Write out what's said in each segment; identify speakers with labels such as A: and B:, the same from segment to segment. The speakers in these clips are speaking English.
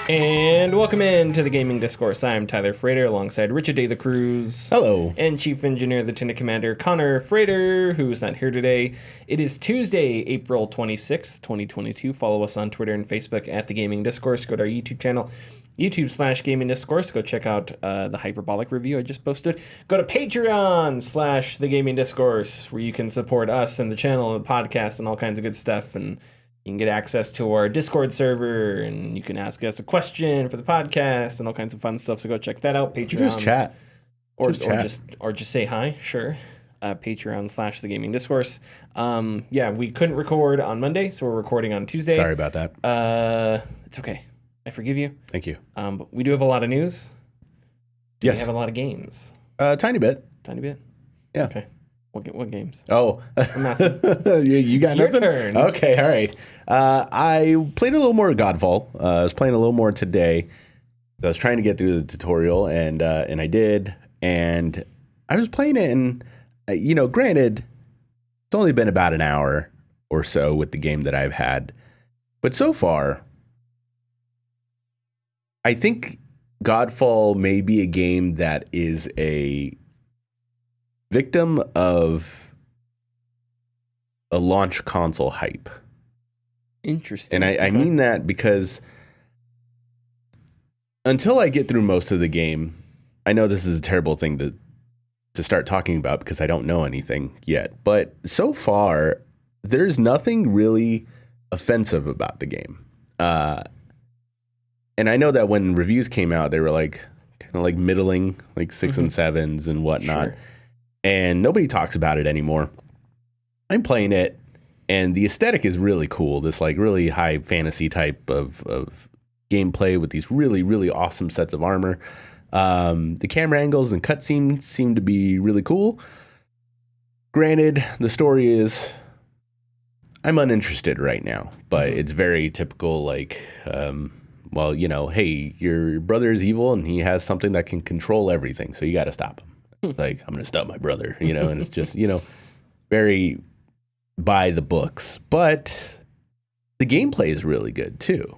A: And welcome in to the Gaming Discourse. I'm Tyler Frater alongside Richard Day the Cruz.
B: Hello.
A: And Chief Engineer Lieutenant Commander Connor Frater, who's not here today. It is Tuesday, April 26th, 2022. Follow us on Twitter and Facebook at the Gaming Discourse. Go to our YouTube channel, YouTube/Gaming Discourse. Go check out the hyperbolic review I just posted. Go to Patreon/the Gaming Discourse, where you can support us and the channel and the podcast and all kinds of good stuff. And you can get access to our Discord server, and you can ask us a question for the podcast and all kinds of fun stuff. So go check that out. Patreon.
B: Just chat.
A: Or just say hi. Sure. Patreon/the Gaming Discourse. Yeah, we couldn't record on Monday, so we're recording on Tuesday.
B: Sorry about that.
A: It's okay. I forgive you.
B: Thank you.
A: But we do have a lot of news.
B: Yes.
A: We have a lot of games.
B: Tiny bit.
A: Tiny bit?
B: Yeah.
A: Okay. What games?
B: Oh,
A: I'm asking.
B: you got
A: Your
B: nothing?
A: turn.
B: Okay, all right. I played a little more Godfall. I was playing a little more today. I was trying to get through the tutorial, and I did. And I was playing it, and granted, it's only been about an hour or so with the game that I've had, but so far, I think Godfall may be a game that is a victim of a launch console hype.
A: Interesting.
B: And I mean that because until I get through most of the game, I know this is a terrible thing to start talking about because I don't know anything yet. But so far, there's nothing really offensive about the game. And I know that when reviews came out, they were like kind of like middling, like 6 and 7s and whatnot. Sure. And nobody talks about it anymore. I'm playing it, and the aesthetic is really cool. This like really high fantasy type of gameplay with these really, really awesome sets of armor. The camera angles and cutscenes seem to be really cool. Granted, the story is, I'm uninterested right now, but it's very typical like, hey, your brother is evil and he has something that can control everything, so you got to stop him. It's like, I'm going to stop my brother, and it's just, very by the books. But the gameplay is really good, too.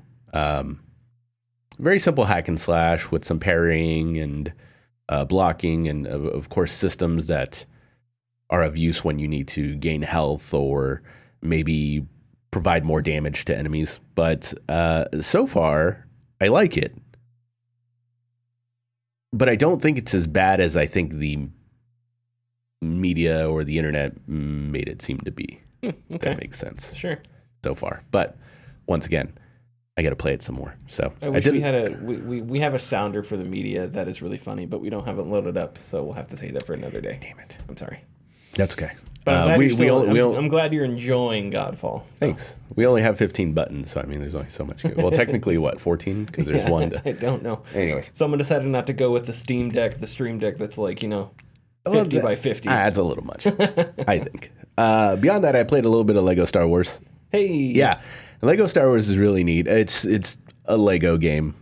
B: Very simple hack and slash with some parrying and blocking and, of course, systems that are of use when you need to gain health or maybe provide more damage to enemies. But so far, I like it. But I don't think it's as bad as I think the media or the internet made it seem to be.
A: Okay.
B: That makes sense.
A: Sure.
B: So far. But once again, I got to play it some more. So
A: I wish we had we have a sounder for the media that is really funny, but we don't have it loaded up, so we'll have to save that for another day.
B: Damn it.
A: I'm sorry.
B: That's okay.
A: But I'm glad you're enjoying Godfall.
B: Thanks. We only have 15 buttons, so I mean, there's only so much. Well, technically, what, 14? Because there's one.
A: I don't know.
B: Anyways.
A: Someone decided not to go with the Stream Deck that's like, 50 by 50.
B: That's a little much, I think. Beyond that, I played a little bit of Lego Star Wars.
A: Hey.
B: Yeah. Lego Star Wars is really neat. It's a Lego game,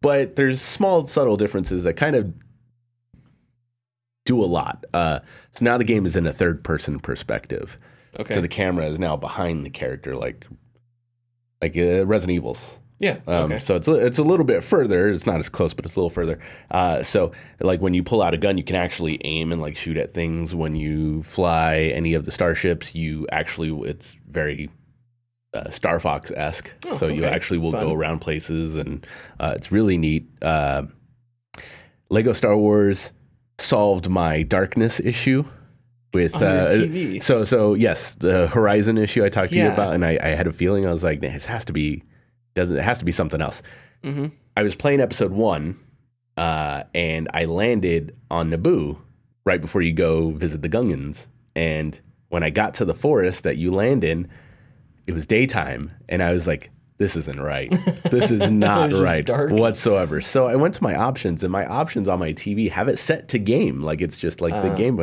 B: but there's small, subtle differences that kind of do a lot. So now the game is in a third-person perspective.
A: Okay.
B: So the camera is now behind the character, like Resident Evil's.
A: Yeah. Okay.
B: So it's a little bit further. It's not as close, but it's a little further. So like when you pull out a gun, you can actually aim and like shoot at things. When you fly any of the starships, it's very Star Fox-esque. So you actually will go around places, and it's really neat. Lego Star Wars solved my darkness issue with
A: TV.
B: So yes, the Horizon issue I talked to you about, and I had a feeling. I was like, it has to be something else.
A: Mm-hmm.
B: I was playing episode 1, and I landed on Naboo right before you go visit the Gungans. And when I got to the forest that you land in, it was daytime, and I was like, this isn't right. This is not right whatsoever. So I went to my options, and my options on my TV have it set to game. Like it's just like the game.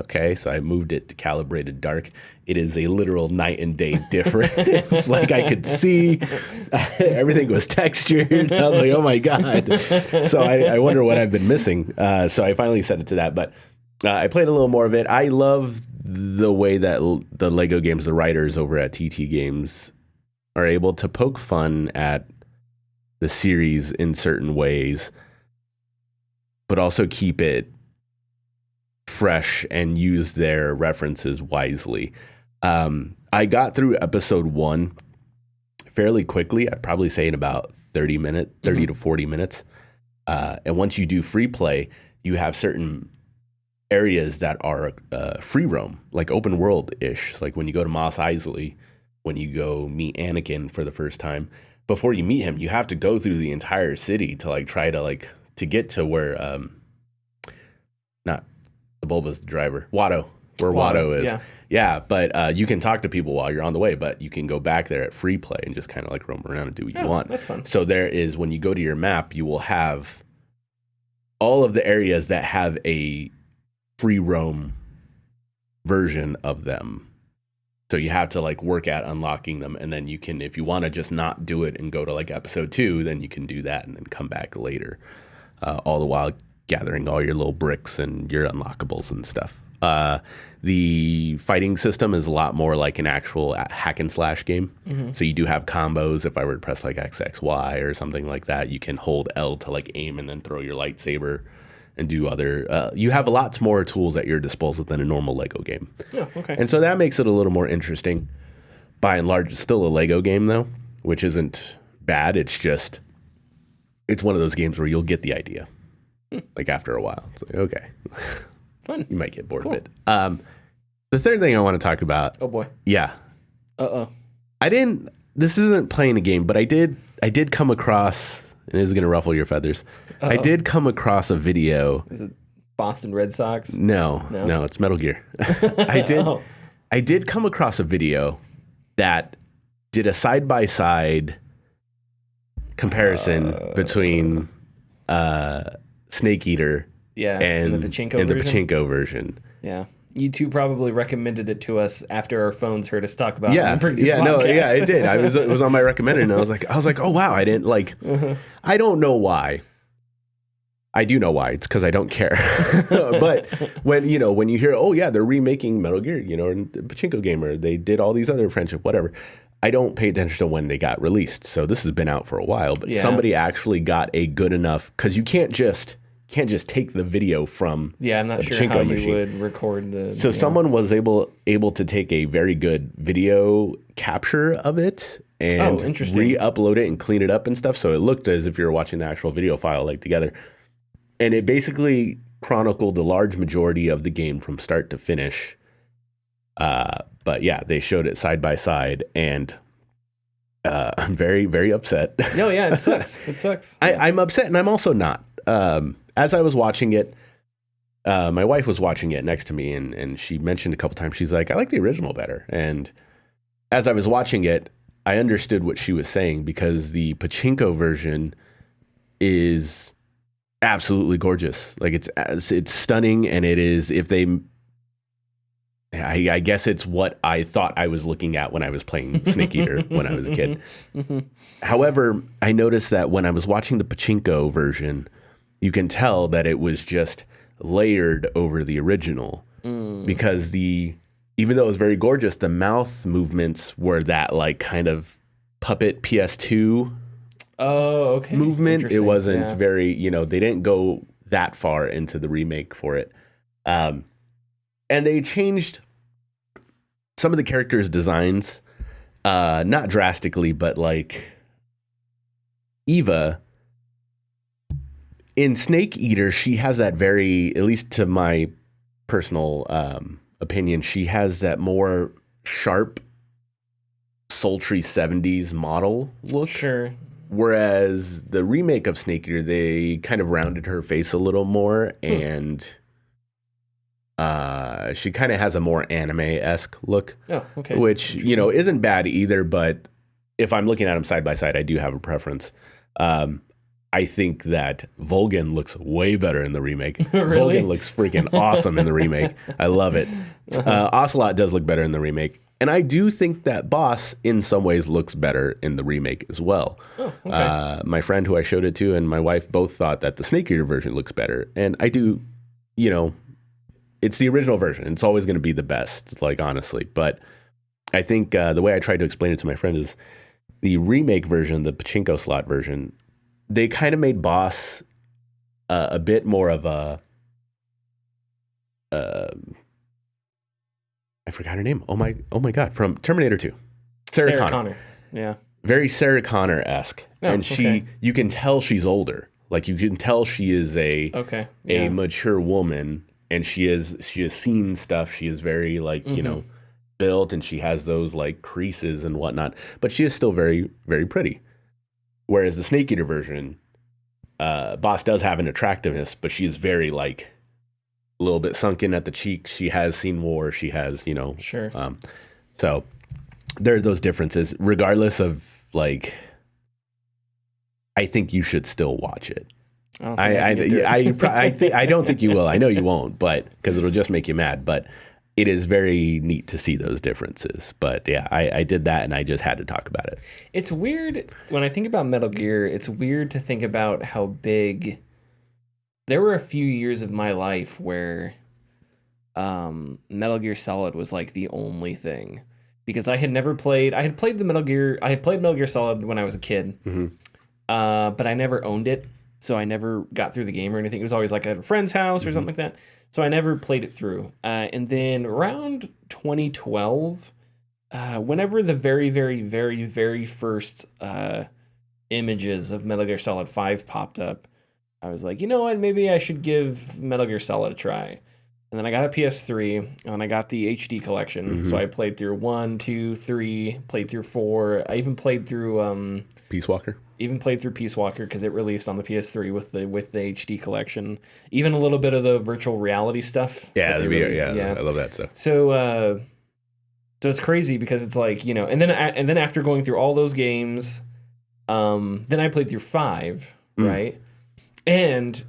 B: Okay, so I moved it to calibrated dark. It is a literal night and day difference. Like I could see everything was textured. I was like, oh my God. So I wonder what I've been missing. So I finally set it to that. But I played a little more of it. I love the way that the Lego games, the writers over at TT Games, are able to poke fun at the series in certain ways, but also keep it fresh and use their references wisely. I got through episode 1 fairly quickly. I'd probably say in about 30 to 40 minutes. And once you do free play, you have certain areas that are free roam, like open world-ish. Like when you go to Mos Eisley, when you go meet Anakin for the first time, before you meet him, you have to go through the entire city to like try to like to get to where not the Bulba's the driver, Watto, where Watto is. Yeah, but you can talk to people while you're on the way, but you can go back there at free play and just kind of like roam around and do what you want.
A: That's fun.
B: So there is, when you go to your map, you will have all of the areas that have a free roam version of them. So you have to like work at unlocking them, and then you can, if you want to just not do it and go to like episode 2, then you can do that and then come back later, all the while gathering all your little bricks and your unlockables and stuff. The fighting system is a lot more like an actual hack and slash game. So you do have combos. If I were to press like XXY or something like that, you can hold L to like aim and then throw your lightsaber and do other, you have lots more tools at your disposal than a normal Lego game.
A: Oh, okay.
B: And so that makes it a little more interesting. By and large, it's still a Lego game though, which isn't bad. It's just, it's one of those games where you'll get the idea. Like after a while, it's like, okay.
A: Fun.
B: You might get bored of it. The third thing I want to talk about.
A: Oh boy.
B: Yeah.
A: Uh-oh.
B: This isn't playing a game, but I did come across, and this is going to ruffle your feathers.
A: Uh-oh.
B: I did come across a video.
A: Is it Boston Red Sox?
B: No, it's Metal Gear. I did come across a video that did a side-by-side comparison between Snake Eater and the Pachinko version.
A: Yeah. You two probably recommended it to us after our phones heard us talk about it.
B: It did. It was on my recommended, and I was like, oh wow, I didn't like. I don't know why. I do know why. It's because I don't care. But when you hear, oh yeah, they're remaking Metal Gear, and Pachinko Gamer, they did all these other friendship, whatever. I don't pay attention to when they got released. So this has been out for a while, but somebody actually got a good enough, because you can't just take the video from
A: I'm not sure how you would record the.
B: So someone was able to take a very good video capture of it and re-upload it and clean it up and stuff. So it looked as if you were watching the actual video file like together. And it basically chronicled the large majority of the game from start to finish. But yeah, they showed it side by side, and I'm very, very upset.
A: No, yeah, it sucks. It sucks.
B: I'm upset, and I'm also not. As I was watching it, my wife was watching it next to me, and she mentioned a couple times, she's like, I like the original better. And as I was watching it, I understood what she was saying, because the Pachinko version is absolutely gorgeous. Like it's stunning, and it is, I guess it's what I thought I was looking at when I was playing Snake Eater when I was a kid. However, I noticed that when I was watching the Pachinko version, you can tell that it was just layered over the original, because even though it was very gorgeous, the mouth movements were that like kind of puppet PS2 movement. It wasn't very, they didn't go that far into the remake for it. And they changed some of the characters' designs, not drastically, but like Eva in Snake Eater, she has that very, at least to my personal opinion, she has that more sharp, sultry 70s model look.
A: Sure.
B: Whereas the remake of Snake Eater, they kind of rounded her face a little more, and she kind of has a more anime-esque look.
A: Oh, okay.
B: Which, isn't bad either, but if I'm looking at them side by side, I do have a preference. I think that Volgan looks way better in the remake.
A: Really?
B: Volgan looks freaking awesome in the remake. I love it. Ocelot does look better in the remake. And I do think that Boss, in some ways, looks better in the remake as well.
A: Oh, okay.
B: My friend who I showed it to and my wife both thought that the Snake Eater version looks better. And I do, it's the original version. It's always going to be the best, like, honestly. But I think the way I tried to explain it to my friend is the remake version, the pachinko slot version, they kind of made Boss a bit more of a I forgot her name. Oh my God, from Terminator 2. Sarah Connor.
A: Yeah.
B: Very Sarah Connor-esque. And you can tell she's older. Like you can tell she is a mature woman, and she has seen stuff. She is very like, you know, built, and she has those like creases and whatnot, but she is still very, very pretty. Whereas the Snake Eater version, Boss does have an attractiveness, but she is very like a little bit sunken at the cheeks. She has seen war. She has, you know,
A: sure.
B: So there are those differences. Regardless of like, I think you should still watch it. I don't think you will. I know you won't, but because it'll just make you mad. But it is very neat to see those differences. But yeah, I did that, and I just had to talk about it.
A: It's weird when I think about Metal Gear. It's weird to think about how big. There were a few years of my life where Metal Gear Solid was like the only thing, because I had played Metal Gear Solid when I was a kid, but I never owned it. So I never got through the game or anything. It was always like at a friend's house or something like that. So I never played it through. And then around 2012, whenever the very, very, very, very first images of Metal Gear Solid 5 popped up, I was like, you know what? Maybe I should give Metal Gear Solid a try. And then I got a PS3, and I got the HD collection. So I played through 1, 2, 3, played through 4. I even played through...
B: Peace Walker?
A: Even played through Peace Walker because it released on the PS3 with the HD collection. Even a little bit of the virtual reality stuff.
B: Yeah, the VR, yeah, I love that stuff.
A: So it's crazy because it's like, you know, and then after going through all those games, then I played through 5, right? And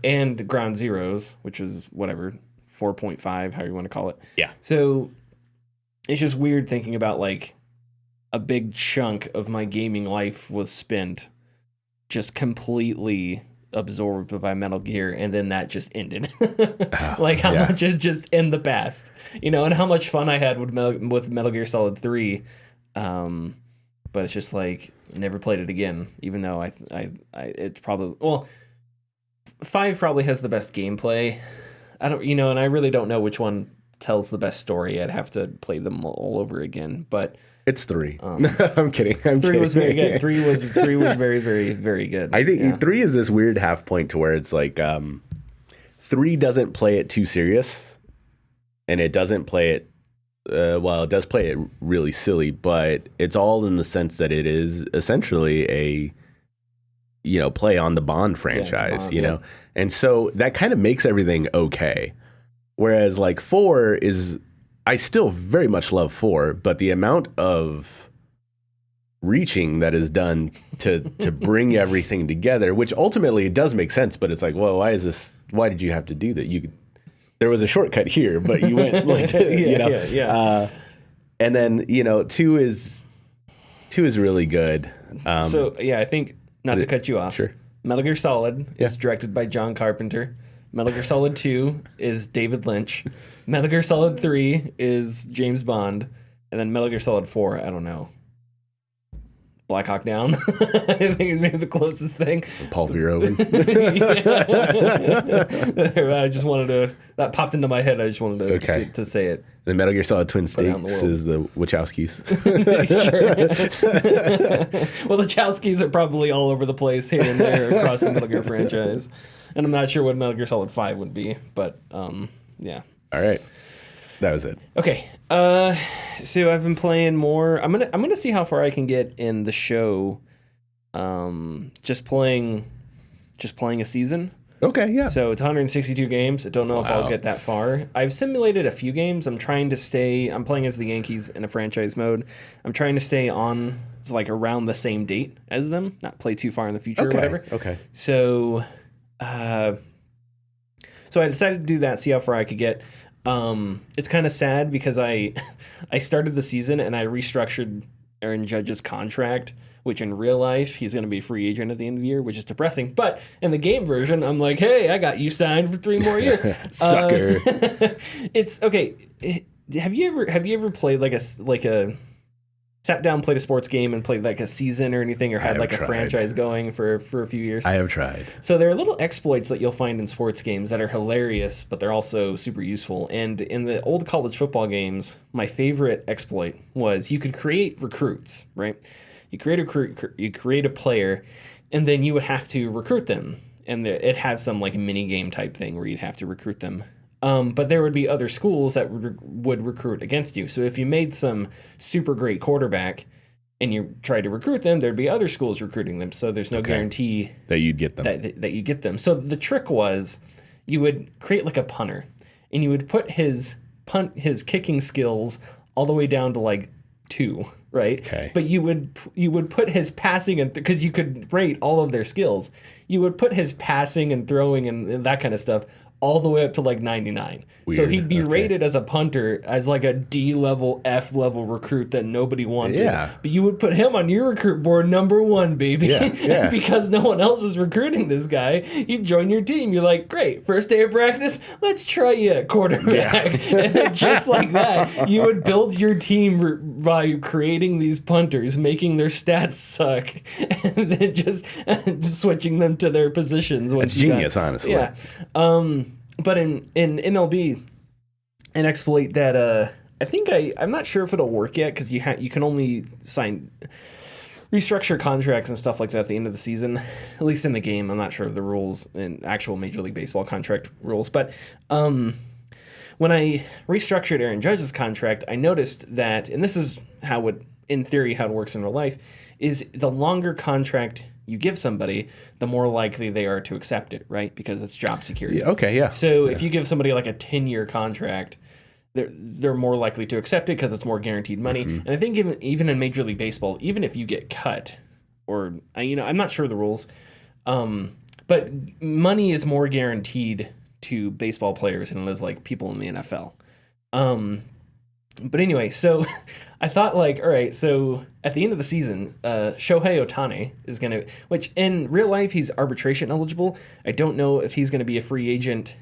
A: Ground Zeroes, which is whatever, 4.5, however you want to call it.
B: Yeah.
A: So it's just weird thinking about like a big chunk of my gaming life was spent just completely absorbed by Metal Gear, and then that just ended. Like how much is just in the past, you know, and how much fun I had with Metal Gear Solid 3. But it's just like never played it again, even though it's probably 5 probably has the best gameplay. I don't, you know, and I really don't know which one tells the best story. I'd have to play them all over again, but
B: it's 3. I'm kidding.
A: 3 was very good. 3 was very, very, very good.
B: I think 3 is this weird half point to where it's like 3 doesn't play it too serious, and it doesn't play it it does play it really silly, but it's all in the sense that it is essentially a, you know, play on the Bond franchise, Bond, you know, and so that kind of makes everything okay. Whereas like 4 is. I still very much love 4, but the amount of reaching that is done to bring everything together, which ultimately it does make sense, but it's like, well, why did you have to do that? There was a shortcut here, but you went like, you know, and then, you know, 2 is really good.
A: I think not to cut you off.
B: Sure.
A: Metal Gear Solid is directed by John Carpenter. Metal Gear Solid 2 is David Lynch. Metal Gear Solid 3 is James Bond. And then Metal Gear Solid 4, I don't know. Black Hawk Down. I think it's maybe the closest thing.
B: Paul Verhoeven.
A: I just wanted to... That popped into my head. I just wanted to say it.
B: The Metal Gear Solid Twin Snakes is the Wachowskis.
A: Sure. Well, the Wachowskis are probably all over the place here and there across the Metal Gear franchise. And I'm not sure what Metal Gear Solid 5 would be, but yeah.
B: All right. That was it.
A: Okay. So I've been playing more. I'm gonna see how far I can get in the show. Just playing a season.
B: Okay, yeah.
A: So it's 162 games. I don't know if I'll get that far. I've simulated a few games. I'm playing as the Yankees in a franchise mode. I'm trying to stay on like around the same date as them, not play too far in the future or whatever.
B: Okay.
A: So I decided to do that, see how far I could get. It's kind of sad because I started the season and I restructured Aaron Judge's contract, which in real life, he's going to be a free agent at the end of the year, which is depressing. But in the game version, I'm like, hey, I got you signed for 3 more years.
B: Sucker.
A: It's okay. Have you ever played like a sat down, played a sports game, and played like a season or anything, or had like a franchise going for a few years?
B: I have tried.
A: So there are little exploits that you'll find in sports games that are hilarious, but they're also super useful. And in the old college football games, my favorite exploit was you could create recruits, right? You create a player, and then you would have to recruit them. And it had some like mini game type thing where you'd have to recruit them. But there would be other schools that would recruit against you. So if you made some super great quarterback and you tried to recruit them, there'd be other schools recruiting them. So there's no guarantee
B: that you'd get them.
A: That you get them. So the trick was you would create like a punter, and you would put his kicking skills all the way down to like 2, right?
B: Okay.
A: But you would put his passing, and because you could rate all of their skills, you would put his passing and throwing and that kind of stuff all the way up to like 99.
B: Weird.
A: So he'd be rated as a punter as like a D level, F level recruit that nobody wanted.
B: Yeah.
A: But you would put him on your recruit board number 1, baby.
B: Yeah.
A: Because no one else is recruiting this guy. He'd join your team. You're like, great, first day of practice, let's try you at quarterback.
B: Yeah.
A: And then just like that, you would build your team by creating these punters, making their stats suck, and then just switching them to their positions.
B: It's genius, honestly.
A: Yeah. But in NLB, an exploit that I think I'm not sure if it'll work yet, because you can only restructure contracts and stuff like that at the end of the season, at least in the game. I'm not sure of the rules in actual Major League Baseball contract rules, but when I restructured Aaron Judge's contract, I noticed that, and this is in theory how it works in real life, is the longer contract you give somebody, the more likely they are to accept it, right? Because it's job security.
B: Yeah, okay, yeah.
A: So if you give somebody like a 10-year contract, they're more likely to accept it because it's more guaranteed money.
B: Mm-hmm.
A: And I think even in Major League Baseball, even if you get cut, or I'm not sure of the rules, but money is more guaranteed to baseball players than it is like people in the NFL. But anyway, so I thought like, all right, so at the end of the season, Shohei Ohtani is going to, which in real life, he's arbitration eligible. I don't know if he's going to be a free agent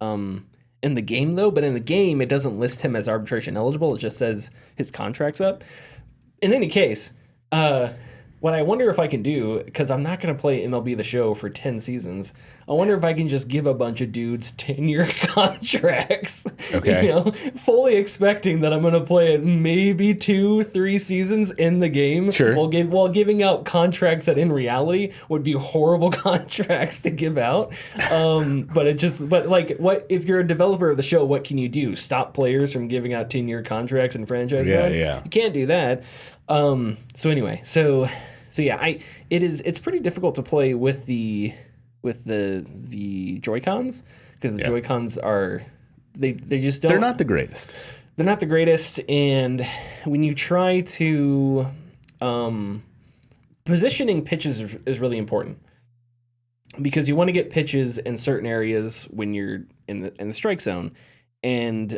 A: in the game, though. But in the game, it doesn't list him as arbitration eligible. It just says his contract's up. In any case, what I wonder if I can do, because I'm not going to play MLB The Show for 10 seasons, I wonder if I can just give a bunch of dudes 10-year contracts.
B: Okay.
A: Fully expecting that I'm going to play it maybe 2-3 seasons in the game.
B: Sure.
A: While giving out contracts that in reality would be horrible contracts to give out. But like, what if you're a developer of the show? What can you do? Stop players from giving out 10-year contracts in franchise mode?
B: Yeah.
A: You can't do that. So anyway, so yeah, it's pretty difficult to play with the Joy-Cons, because the Joy-Cons are they just don't.
B: They're not the greatest.
A: They're not the greatest, and when you try to positioning pitches is really important, because you want to get pitches in certain areas when you're in the strike zone, and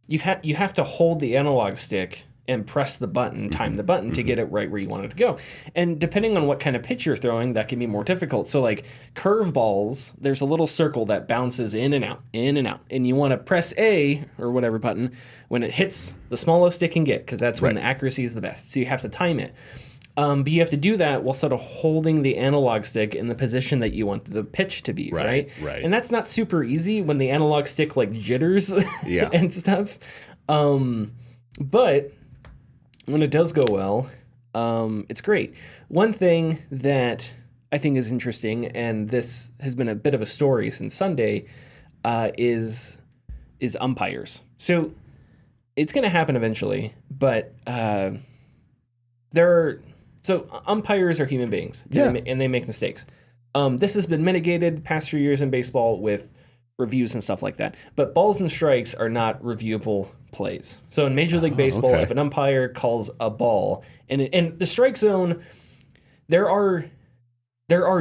A: you have to hold the analog stick and press the button, time the button to get it right where you want it to go. And depending on what kind of pitch you're throwing, that can be more difficult. So like curveballs, there's a little circle that bounces in and out. And you want to press A or whatever button when it hits the smallest it can get, because that's when the accuracy is the best. So you have to time it. But you have to do that while sort of holding the analog stick in the position that you want the pitch to be, right? And that's not super easy when the analog stick like jitters and stuff. But when it does go well, it's great. One thing that I think is interesting, and this has been a bit of a story since Sunday, is umpires. So it's going to happen eventually, but umpires are human beings, and they make mistakes. This has been mitigated past few years in baseball with reviews and stuff like that. But balls and strikes are not reviewable plays. So in Major League Baseball, if an umpire calls a ball, and in the strike zone, there are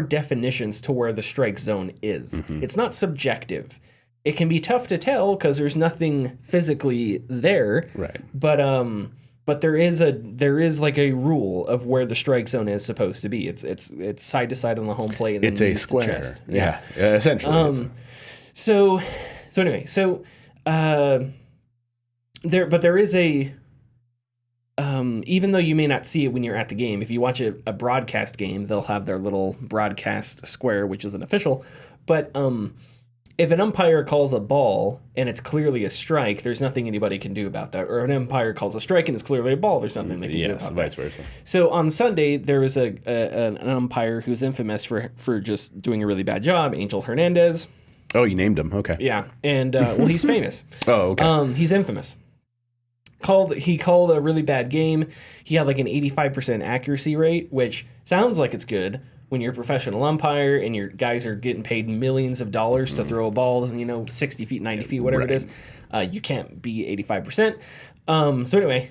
A: definitions to where the strike zone is. It's not subjective. It can be tough to tell because there's nothing physically there.
B: Right.
A: But there is like a rule of where the strike zone is supposed to be. It's side to side on the home plate. And
B: it's a square.
A: Chest.
B: Yeah, essentially.
A: So anyway, there is a even though you may not see it when you're at the game, if you watch a broadcast game, they'll have their little broadcast square, which is an official. But if an umpire calls a ball and it's clearly a strike, there's nothing anybody can do about that. Or an umpire calls a strike and it's clearly a ball, there's nothing they can do about
B: vice
A: that.
B: versa.
A: So on Sunday, there was an umpire who's infamous for just doing a really bad job, Angel Hernandez.
B: Oh, you named him. Okay.
A: Yeah, and well, he's famous.
B: Oh, okay.
A: He's infamous. He called a really bad game. He had like an 85% accuracy rate, which sounds like it's good when you're a professional umpire and your guys are getting paid millions of dollars to throw a ball, 60 feet, 90 feet, whatever it is. You can't be 85%. So anyway,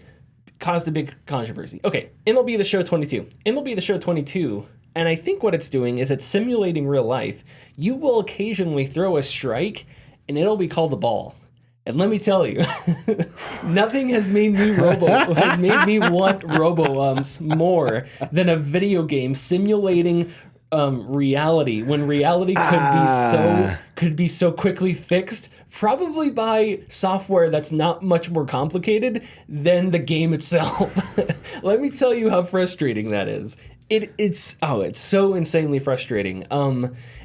A: caused a big controversy. Okay, MLB The Show 22. MLB The Show 22, and I think what it's doing is it's simulating real life. You will occasionally throw a strike, and it'll be called a ball. And let me tell you, nothing has made me want robo-umps more than a video game simulating reality, when reality could be so quickly fixed, probably by software that's not much more complicated than the game itself. Let me tell you how frustrating that is. It's so insanely frustrating.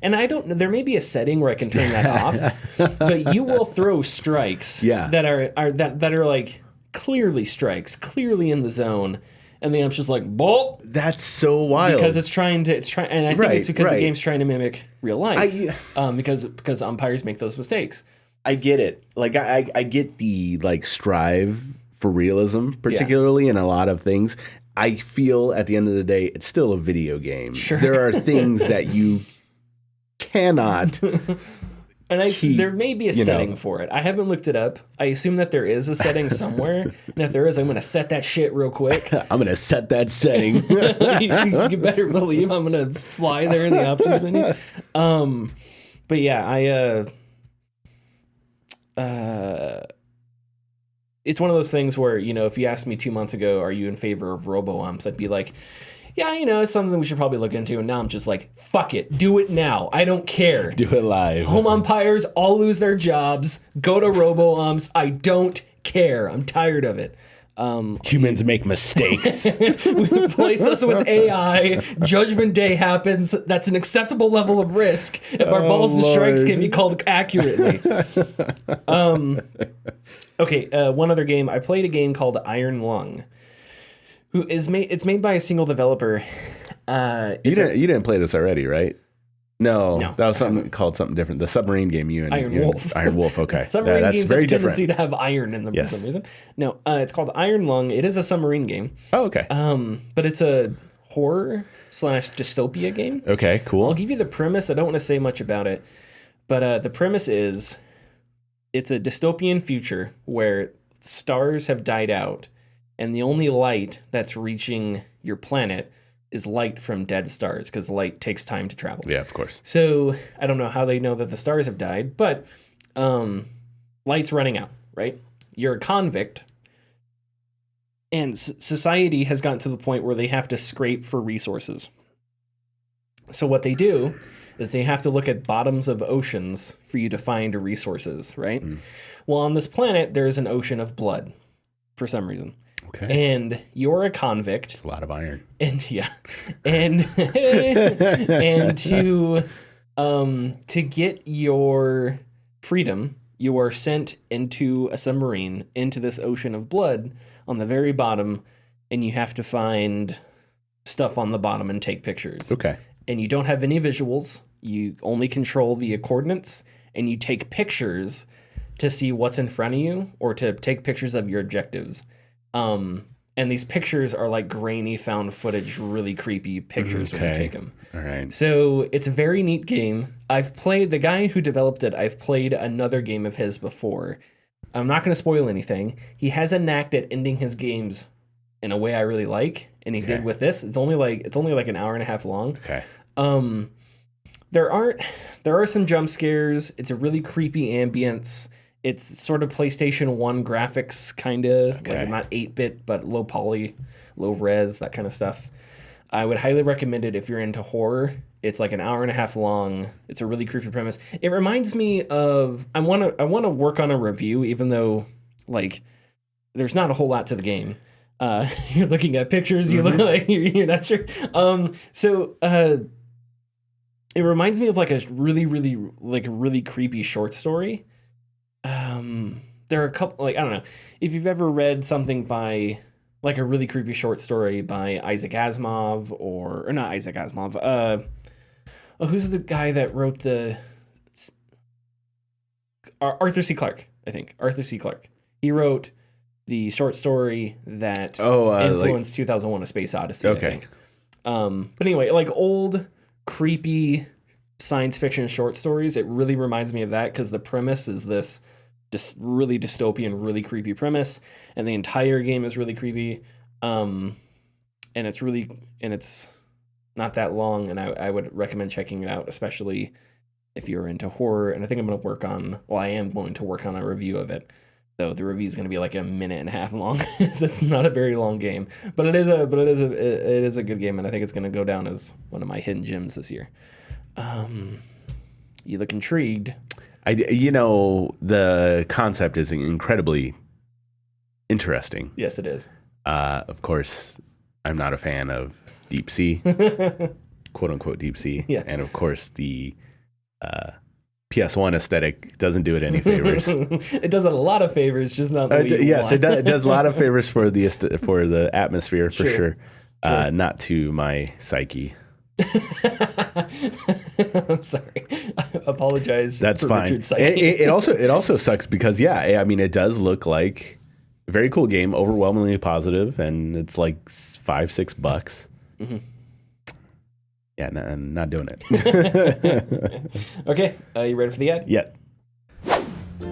A: And I don't know, there may be a setting where I can turn that off, but you will throw strikes that are like clearly strikes, clearly in the zone, and the amp's just like, ball.
B: That's so wild.
A: Because it's trying, and I think it's because the game's trying to mimic real life. Because umpires make those mistakes.
B: I get it. Like I get the like strive for realism, particularly in a lot of things. I feel at the end of the day, it's still a video game.
A: Sure.
B: There are things that you cannot.
A: And there may be a setting for it. I haven't looked it up. I assume that there is a setting somewhere. And if there is, I'm going to set that shit real quick.
B: I'm going to set that setting.
A: You better believe I'm going to fly there in the options menu. But yeah, it's one of those things where, if you asked me 2 months ago, are you in favor of robo-umps? I'd be like, yeah, it's something we should probably look into. And now I'm just like, fuck it. Do it now. I don't care.
B: Do it live.
A: Home umpires all lose their jobs. Go to robo-umps. I don't care. I'm tired of it.
B: Humans make mistakes.
A: Replace us with AI. Judgment Day happens. That's an acceptable level of risk if our balls and strikes can be called accurately. Okay, one other game. I played a game called Iron Lung. It's made by a single developer.
B: You didn't play this already, right? No, that was something different. The submarine game
A: Iron Wolf.
B: Iron Wolf, okay.
A: Submarine
B: that's
A: games
B: very
A: have a tendency
B: different.
A: to have iron in them for some reason. No, it's called Iron Lung. It is a submarine game.
B: Oh, okay.
A: But it's a horror / dystopia game.
B: Okay, cool.
A: I'll give you the premise. I don't want to say much about it, but the premise is it's a dystopian future where stars have died out, and the only light that's reaching your planet is light from dead stars, because light takes time to travel.
B: Yeah, of course.
A: So I don't know how they know that the stars have died, but light's running out, right? You're a convict, and society has gotten to the point where they have to scrape for resources. So what they do is they have to look at bottoms of oceans for you to find resources, right? Well, on this planet, there's an ocean of blood for some reason.
B: Okay.
A: And you're a convict.
B: It's a lot of iron.
A: And and to get your freedom, you are sent into a submarine into this ocean of blood on the very bottom, and you have to find stuff on the bottom and take pictures.
B: Okay.
A: And you don't have any visuals. You only control via coordinates, and you take pictures to see what's in front of you or to take pictures of your objectives. And these pictures are like grainy found footage, really creepy pictures when you take them.
B: All right.
A: So it's a very neat game. The guy who developed it, I've played another game of his before. I'm not going to spoil anything. He has a knack at ending his games in a way I really like, and he did with this. It's only like an hour and a half long.
B: Okay.
A: There are some jump scares. It's a really creepy ambience. It's sort of PlayStation 1 graphics, kind of.
B: Okay.
A: Like not 8-bit, but low poly, low res, that kind of stuff. I would highly recommend it if you're into horror. It's like an hour and a half long. It's a really creepy premise. It reminds me of... I want to work on a review, even though, like, there's not a whole lot to the game. You're looking at pictures. You look like you're not sure. It reminds me of like a really creepy short story. There are a couple, like, I don't know if you've ever read something by like a really creepy short story by Isaac Asimov or not Isaac Asimov. Who's the guy that wrote the Arthur C. Clarke? I think Arthur C. Clarke. He wrote the short story that influenced 2001: A Space Odyssey.
B: Okay.
A: I think. But anyway, like old creepy science fiction short stories. It really reminds me of that because the premise is this really dystopian, really creepy premise, and the entire game is really creepy. And it's not that long, and I would recommend checking it out, especially if you're into horror. And I think I am going to work on a review of it, though the review is going to be like a minute and a half long. So it's not a very long game, but it is a good game, and I think it's going to go down as one of my hidden gems this year. You look intrigued. The concept is incredibly interesting. Yes, it is.
B: Of course, I'm not a fan of deep sea, quote unquote deep sea.
A: Yeah.
B: And of course, the PS1 aesthetic doesn't do it any favors.
A: It does it a lot of favors, just not the way you
B: yes,
A: want.
B: it does a lot of favors for the atmosphere, for sure.
A: Sure.
B: Not to my psyche.
A: I'm sorry. I apologize.
B: That's
A: for
B: fine.
A: Richard's psyche.
B: It also sucks because it does look like a very cool game, overwhelmingly positive, and it's like $5-6.
A: Mm-hmm.
B: Yeah, not doing it.
A: Okay, you ready for the ad?
B: Yeah.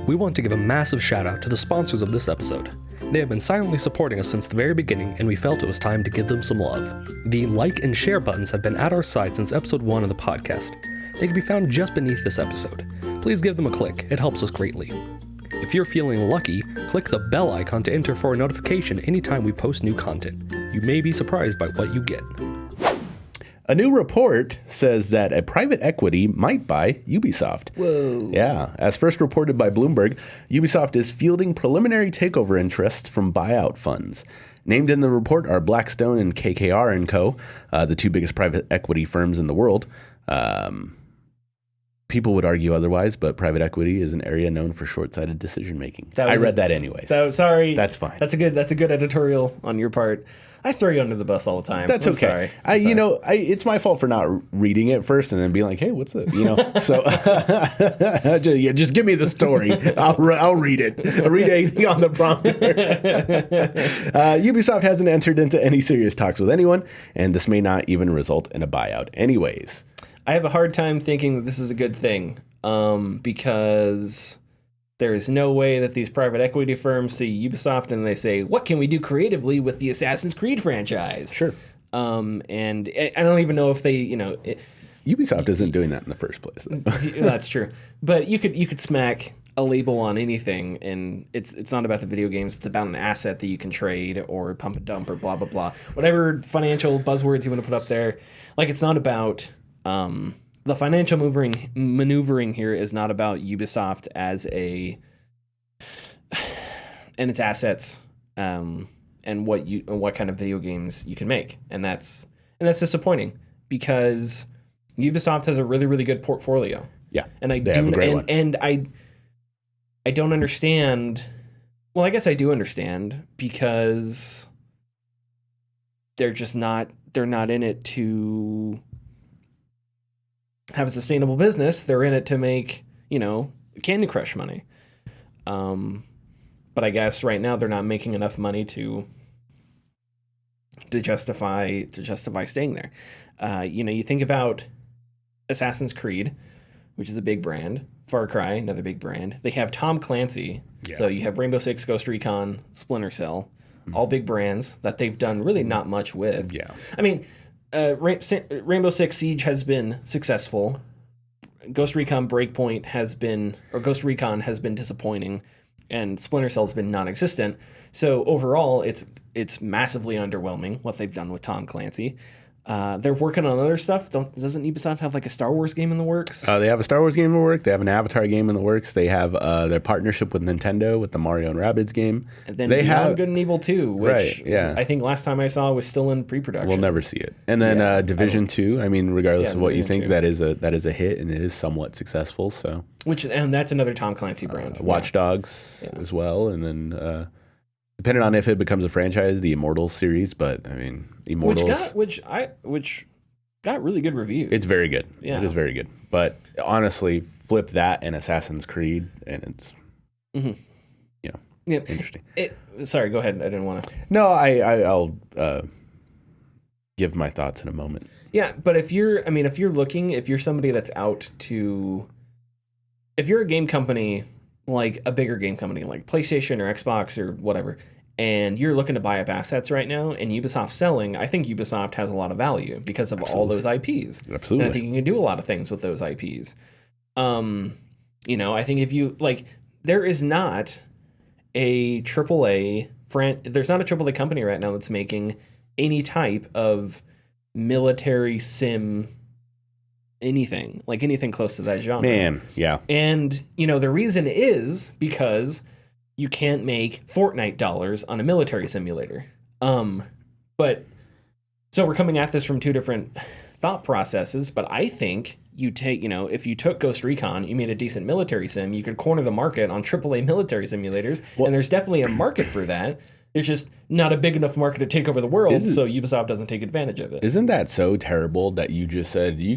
C: We want to give a massive shout out to the sponsors of this episode. They have been silently supporting us since the very beginning, and we felt it was time to give them some love. The like and share buttons have been at our side since episode 1 of the podcast. They can be found just beneath this episode. Please give them a click, it helps us greatly. If you're feeling lucky, click the bell icon to enter for a notification anytime we post new content. You may be surprised by what you get.
B: A new report says that a private equity might buy Ubisoft.
A: Whoa.
B: Yeah. As first reported by Bloomberg, Ubisoft is fielding preliminary takeover interests from buyout funds. Named in the report are Blackstone and KKR & Co., the two biggest private equity firms in the world. People would argue otherwise, but private equity is an area known for short-sighted decision-making. I read that anyways.
A: Sorry.
B: That's fine.
A: That's a good editorial on your part. I throw you under the bus all the time.
B: That's okay. Sorry. It's my fault for not reading it first and then being like, hey, what's it? So just give me the story. I'll read it. I'll read anything on the prompter. Ubisoft hasn't entered into any serious talks with anyone, and this may not even result in a buyout anyways.
A: I have a hard time thinking that this is a good thing because there is no way that these private equity firms see Ubisoft and they say, what can we do creatively with the Assassin's Creed franchise?
B: Sure.
A: And I don't even know if they,
B: Ubisoft isn't doing that in the first place.
A: That's true. But you could smack a label on anything, and it's not about the video games. It's about an asset that you can trade or pump and dump or blah, blah, blah. Whatever financial buzzwords you want to put up there. Like, it's not about... the financial maneuvering here is not about Ubisoft as and its assets, and what kind of video games you can make, and that's disappointing because Ubisoft has a really, really good portfolio.
B: Yeah,
A: and I don't understand. Well, I guess I do understand because they're not in it to have a sustainable business. They're in it to make, Candy Crush money. But I guess right now they're not making enough money to justify staying there. You think about Assassin's Creed, which is a big brand. Far Cry, another big brand. They have Tom Clancy. Yeah. So you have Rainbow Six, Ghost Recon, Splinter Cell, all big brands that they've done really not much with.
B: Yeah.
A: I mean, Rainbow Six Siege has been successful. Ghost Recon has been disappointing, and Splinter Cell has been non-existent. So overall, it's massively underwhelming what they've done with Tom Clancy. They're working on other stuff. Doesn't Ubisoft have like a Star Wars game in the works?
B: They have a Star Wars game in the works. They have an Avatar game in the works. They have their partnership with Nintendo with the Mario and Rabbids game.
A: And then
B: they
A: Beyond
B: have
A: Good and Evil 2, which
B: right, yeah.
A: I think last time I saw was still in pre-production.
B: We'll never see it. And then Division 2. I mean, regardless of what you think, that is a hit and it is somewhat successful. So
A: and that's another Tom Clancy brand.
B: Watch Dogs as well, and then. Depending on if it becomes a franchise, the Immortals series, but I mean, Immortals,
A: which got really good reviews.
B: It's very good.
A: Yeah.
B: It is very good. But honestly, flip that and Assassin's Creed, and it's interesting.
A: Sorry, go ahead. I didn't want to.
B: No, I'll give my thoughts in a moment.
A: Yeah, but if you're somebody that's out to, if you're a game company. Like a bigger game company like PlayStation or Xbox or whatever, and you're looking to buy up assets right now, and Ubisoft's selling, I think Ubisoft has a lot of value because of all those IPs.
B: Absolutely.
A: And I think you can do a lot of things with those IPs. I think if you, like, there is not a AAA there's not a AAA company right now that's making any type of military sim anything close to that genre.
B: Man, yeah.
A: And, the reason is because you can't make Fortnite dollars on a military simulator. But so we're coming at this from two different thought processes, but I think you take, if you took Ghost Recon, you made a decent military sim, you could corner the market on AAA military simulators, and there's definitely a market for that. It's just not a big enough market to take over the world, so Ubisoft doesn't take advantage of it.
B: Isn't that so terrible that you just said you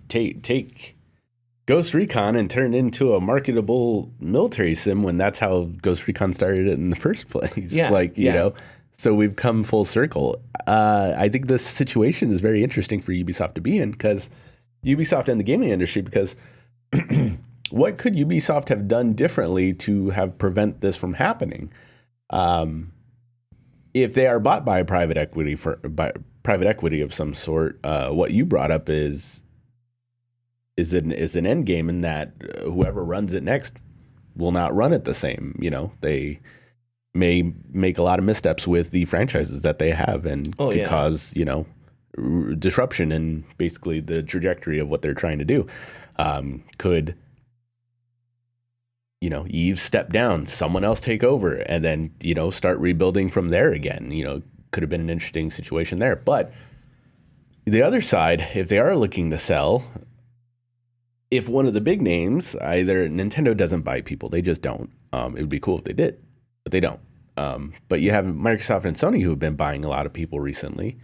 B: take Ghost Recon and turn it into a marketable military sim when that's how Ghost Recon started in the first place?
A: Yeah,
B: so we've come full circle. I think this situation is very interesting for Ubisoft to be in, because Ubisoft and the gaming industry, because what could Ubisoft have done differently to have prevent this from happening? If they are bought by private equity of some sort, what you brought up is an end game in that whoever runs it next will not run it the same. They may make a lot of missteps with the franchises that they have and could cause disruption in basically the trajectory of what they're trying to do. Could Eve step down, someone else take over, and then, start rebuilding from there again. Could have been an interesting situation there. But the other side, if they are looking to sell, if one of the big names, either Nintendo doesn't buy people, they just don't. It would be cool if they did, but they don't. But you have Microsoft and Sony who have been buying a lot of people recently.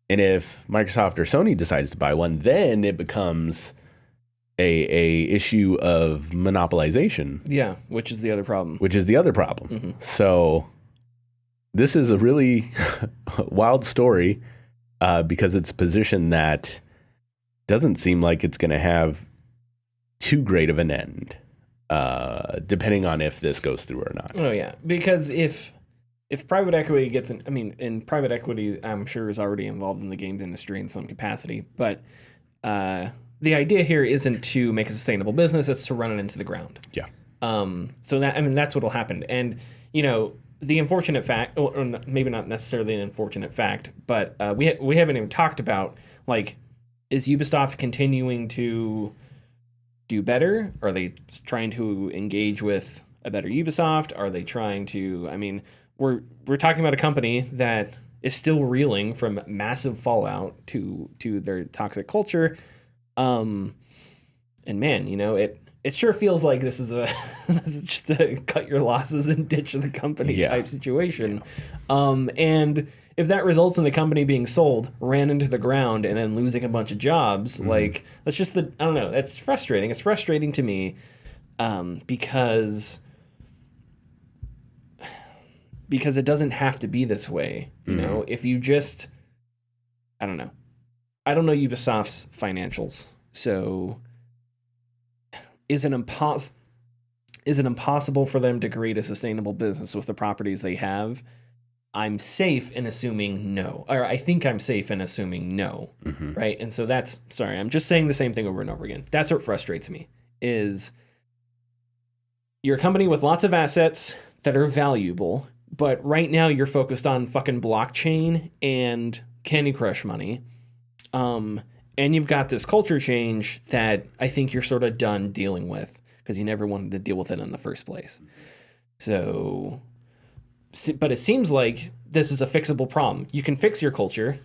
B: And if Microsoft or Sony decides to buy one, then it becomes a issue of monopolization.
A: Yeah, which is the other problem.
B: Mm-hmm. So this is a really wild story because it's a position that doesn't seem like it's going to have too great of an end, depending on if this goes through or not.
A: Oh, yeah. Because if private equity gets and private equity, I'm sure, is already involved in the games industry in some capacity, but the idea here isn't to make a sustainable business, it's to run it into the ground.
B: Yeah.
A: So that's what'll happen. And, the unfortunate fact, or maybe not necessarily an unfortunate fact, but we haven't even talked about, like, is Ubisoft continuing to do better? Are they trying to engage with a better Ubisoft? Are they trying to, we're talking about a company that is still reeling from massive fallout to their toxic culture. And man, it sure feels like this is just a cut your losses and ditch the company type situation. Yeah. And if that results in the company being sold, ran into the ground, and then losing a bunch of jobs, that's just I don't know. That's frustrating. It's frustrating to me because it doesn't have to be this way. If you just, I don't know Ubisoft's financials. So is it impossible for them to create a sustainable business with the properties they have? I'm safe in assuming no. Or I think I'm safe in assuming no. Mm-hmm. Right? And so I'm just saying the same thing over and over again. That's what frustrates me, is you're a company with lots of assets that are valuable, but right now you're focused on fucking blockchain and Candy Crush money. And you've got this culture change that I think you're sort of done dealing with because you never wanted to deal with it in the first place. So, but it seems like this is a fixable problem. You can fix your culture.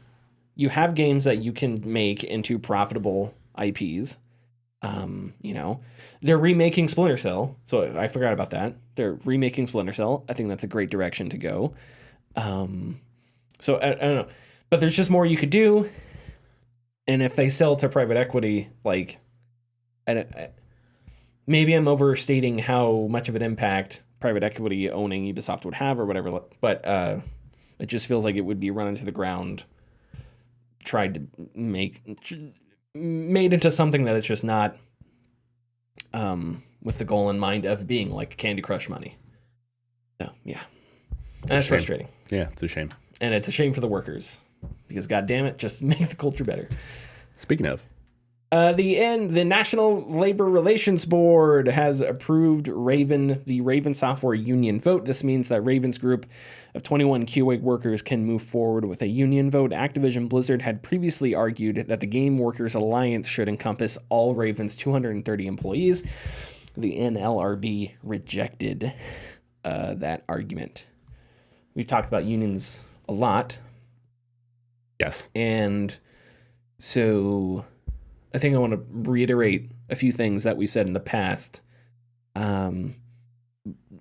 A: You have games that you can make into profitable IPs. They're remaking Splinter Cell. So I forgot about that. They're remaking Splinter Cell. I think that's a great direction to go. So I don't know, but there's just more you could do. And if they sell to private equity, like, maybe I'm overstating how much of an impact private equity owning Ubisoft would have or whatever, but it just feels like it would be run into the ground, tried to made into something that it's just not, with the goal in mind of being like Candy Crush money. So, yeah. And that's frustrating.
B: Yeah, it's a shame.
A: And it's a shame for the workers. Because, God damn it, just make the culture better.
B: Speaking of.
A: The National Labor Relations Board has approved the Raven Software Union vote. This means that Raven's group of 21 QA workers can move forward with a union vote. Activision Blizzard had previously argued that the Game Workers Alliance should encompass all Raven's 230 employees. The NLRB rejected that argument. We've talked about unions a lot.
B: Yes. And
A: so I think I want to reiterate a few things that we've said in the past. I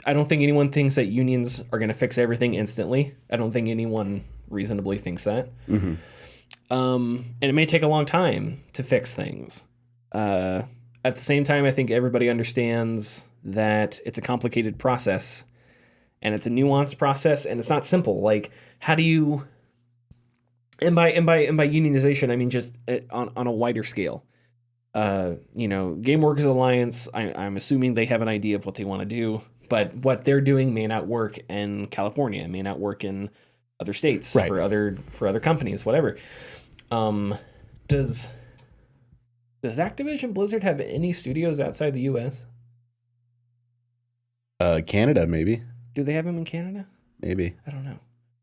A: don't think anyone thinks that unions are going to fix everything instantly. I don't think anyone reasonably thinks that. Mm-hmm. And it may take a long time to fix things. At the same time, I think everybody understands that it's a complicated process and it's a nuanced process and it's not simple. Like, how do you... And by unionization, I mean just on a wider scale. Game Workers Alliance, I'm assuming they have an idea of what they want to do, but what they're doing may not work in California, may not work in other states, right, for other companies, whatever. Does Activision Blizzard have any studios outside the U.S.?
B: Canada, maybe.
A: Do they have them in Canada?
B: Maybe.
A: I don't know.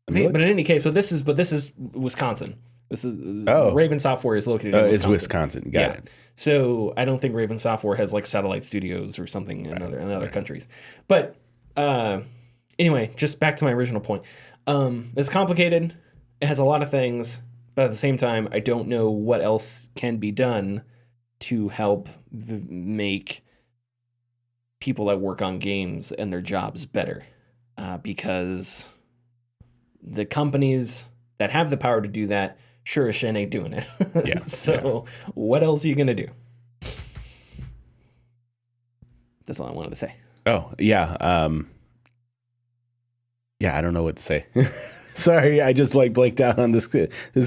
A: But in any case, this is Wisconsin. This is Raven Software is located in Wisconsin.
B: It's Wisconsin. Got it.
A: So I don't think Raven Software has like satellite studios or something in other countries. But anyway, just back to my original point. It's complicated. It has a lot of things, but at the same time, I don't know what else can be done to help make people that work on games and their jobs better, because the companies that have the power to do that sure as shit ain't doing it. Yeah. What else are you going to do? That's all I wanted to say.
B: Oh, yeah. I don't know what to say. Sorry, I just blanked out on this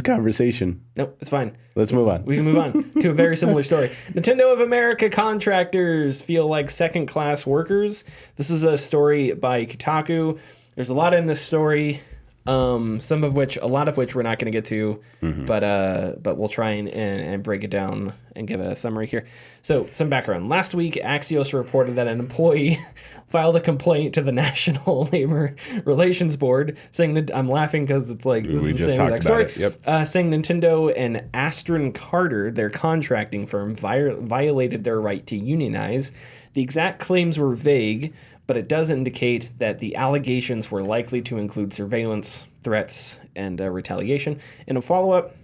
B: conversation.
A: Nope, it's fine.
B: Let's move on.
A: We can move on to a very similar story. Nintendo of America contractors feel like second-class workers. This is a story by Kotaku. There's a lot in this story. A lot of which we're not going to get to, but we'll try and break it down and give a summary here. So, some background. Last week, Axios reported that an employee filed a complaint to the National Labor Relations Board, saying that I'm laughing because it's like this is the same exact story. Yep. Saying Nintendo and Astron Carter, their contracting firm, violated their right to unionize. The exact claims were vague, but it does indicate that the allegations were likely to include surveillance, threats, and retaliation. In a follow-up,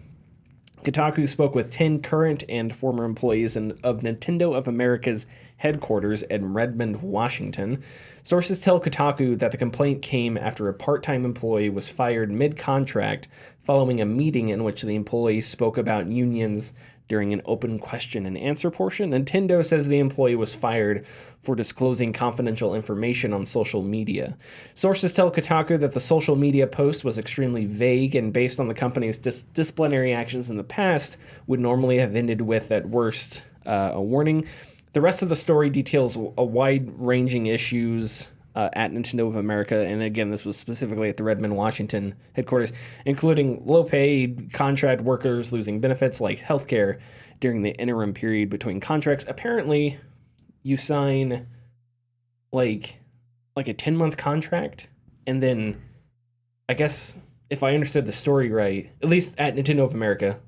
A: Kotaku spoke with 10 current and former employees of Nintendo of America's headquarters in Redmond, Washington. Sources tell Kotaku that the complaint came after a part-time employee was fired mid-contract following a meeting in which the employee spoke about unions during an open question and answer portion. Nintendo says the employee was fired for disclosing confidential information on social media. Sources tell Kotaku that the social media post was extremely vague and based on the company's disciplinary actions in the past would normally have ended with, at worst, a warning. The rest of the story details a wide-ranging issues at Nintendo of America, and again, this was specifically at the Redmond, Washington headquarters, including low-paid contract workers losing benefits like healthcare during the interim period between contracts. Apparently, you sign like a 10-month contract, and then I guess if I understood the story right, at least at Nintendo of America,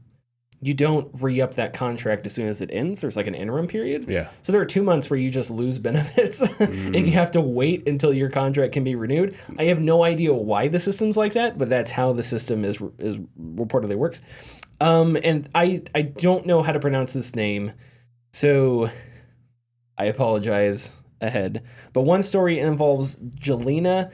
A: you don't re-up that contract as soon as it ends. There's like an interim period.
B: Yeah.
A: So there are 2 months where you just lose benefits and you have to wait until your contract can be renewed. I have no idea why the system's like that, but that's how the system is reportedly works. And I don't know how to pronounce this name, so I apologize ahead. But one story involves Jelena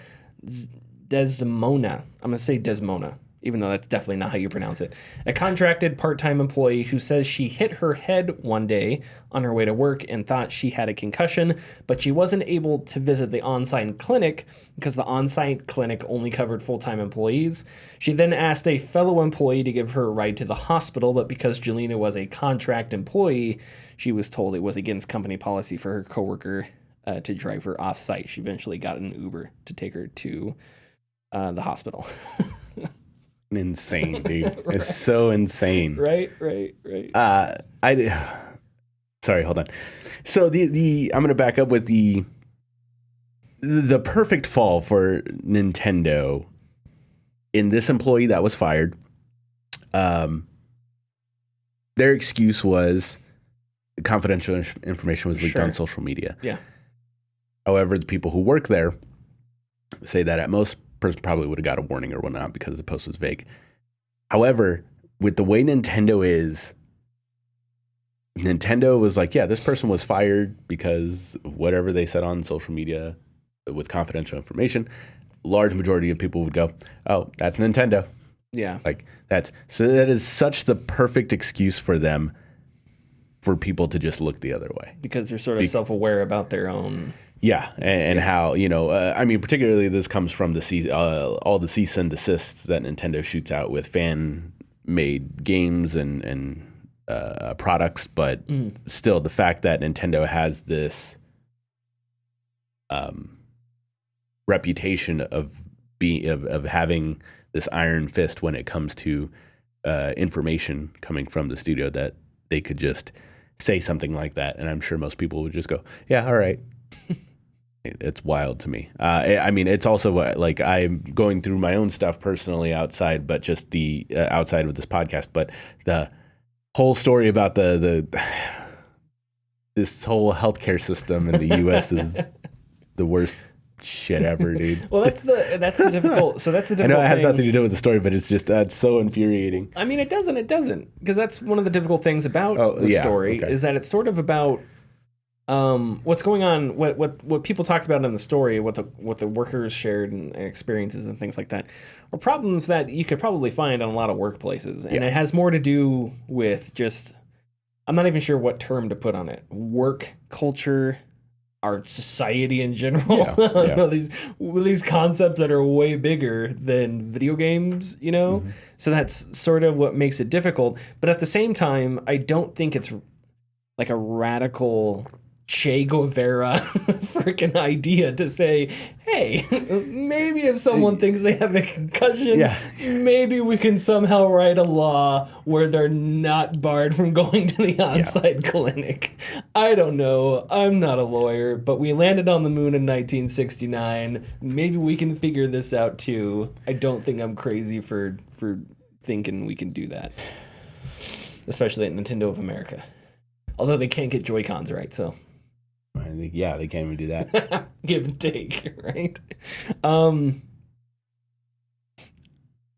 A: Desmona. I'm going to say Desmona, even though that's definitely not how you pronounce it. A contracted part-time employee who says she hit her head one day on her way to work and thought she had a concussion, but she wasn't able to visit the on-site clinic because the on-site clinic only covered full-time employees. She then asked a fellow employee to give her a ride to the hospital, but because Jelena was a contract employee, she was told it was against company policy for her coworker to drive her off-site. She eventually got an Uber to take her to the hospial.
B: Insane, dude.
A: Right.
B: It's so insane.
A: Right.
B: Sorry, hold on. So the I'm gonna back up with the perfect fall for Nintendo in this employee that was fired. Their excuse was confidential information was leaked on social media.
A: Yeah.
B: However, the people who work there say that at most person probably would have got a warning or whatnot because the post was vague. However, with the way Nintendo is, Nintendo was like, yeah, this person was fired because of whatever they said on social media with confidential information. Large majority of people would go, oh, that's Nintendo.
A: Yeah.
B: Like that is such the perfect excuse for them for people to just look the other way.
A: Because they're sort of self-aware about their own.
B: Yeah, and how, I mean, particularly this comes from all the cease and desists that Nintendo shoots out with fan-made games and products, but still the fact that Nintendo has this reputation of having this iron fist when it comes to information coming from the studio, that they could just say something like that, and I'm sure most people would just go, yeah, all right. It's wild to me. I mean, it's also like I'm going through my own stuff personally outside, but just the outside of this podcast. But the whole story about this whole healthcare system in the U.S. is the worst shit ever, dude.
A: Well, that's the difficult. So that's the difficult.
B: I know it has
A: thing.
B: nothing to do with the story, but it's just it's so infuriating.
A: I mean, it doesn't, because that's one of the difficult things about the story is that it's sort of about. What's going on? What people talked about in the story, what the workers shared and experiences and things like that, are problems that you could probably find on a lot of workplaces, and it has more to do with just, I'm not even sure what term to put on it. Work culture, our society in general.
B: Yeah.
A: These concepts that are way bigger than video games.
B: Mm-hmm.
A: So that's sort of what makes it difficult. But at the same time, I don't think it's like a radical Che Guevara freaking idea to say, hey, maybe if someone thinks they have a concussion, maybe we can somehow write a law where they're not barred from going to the on-site clinic. I don't know. I'm not a lawyer, but we landed on the moon in 1969. Maybe we can figure this out too. I don't think I'm crazy for thinking we can do that, especially at Nintendo of America. Although they can't get Joy-Cons right, so.
B: I think, they can't even do that.
A: Give and take, right?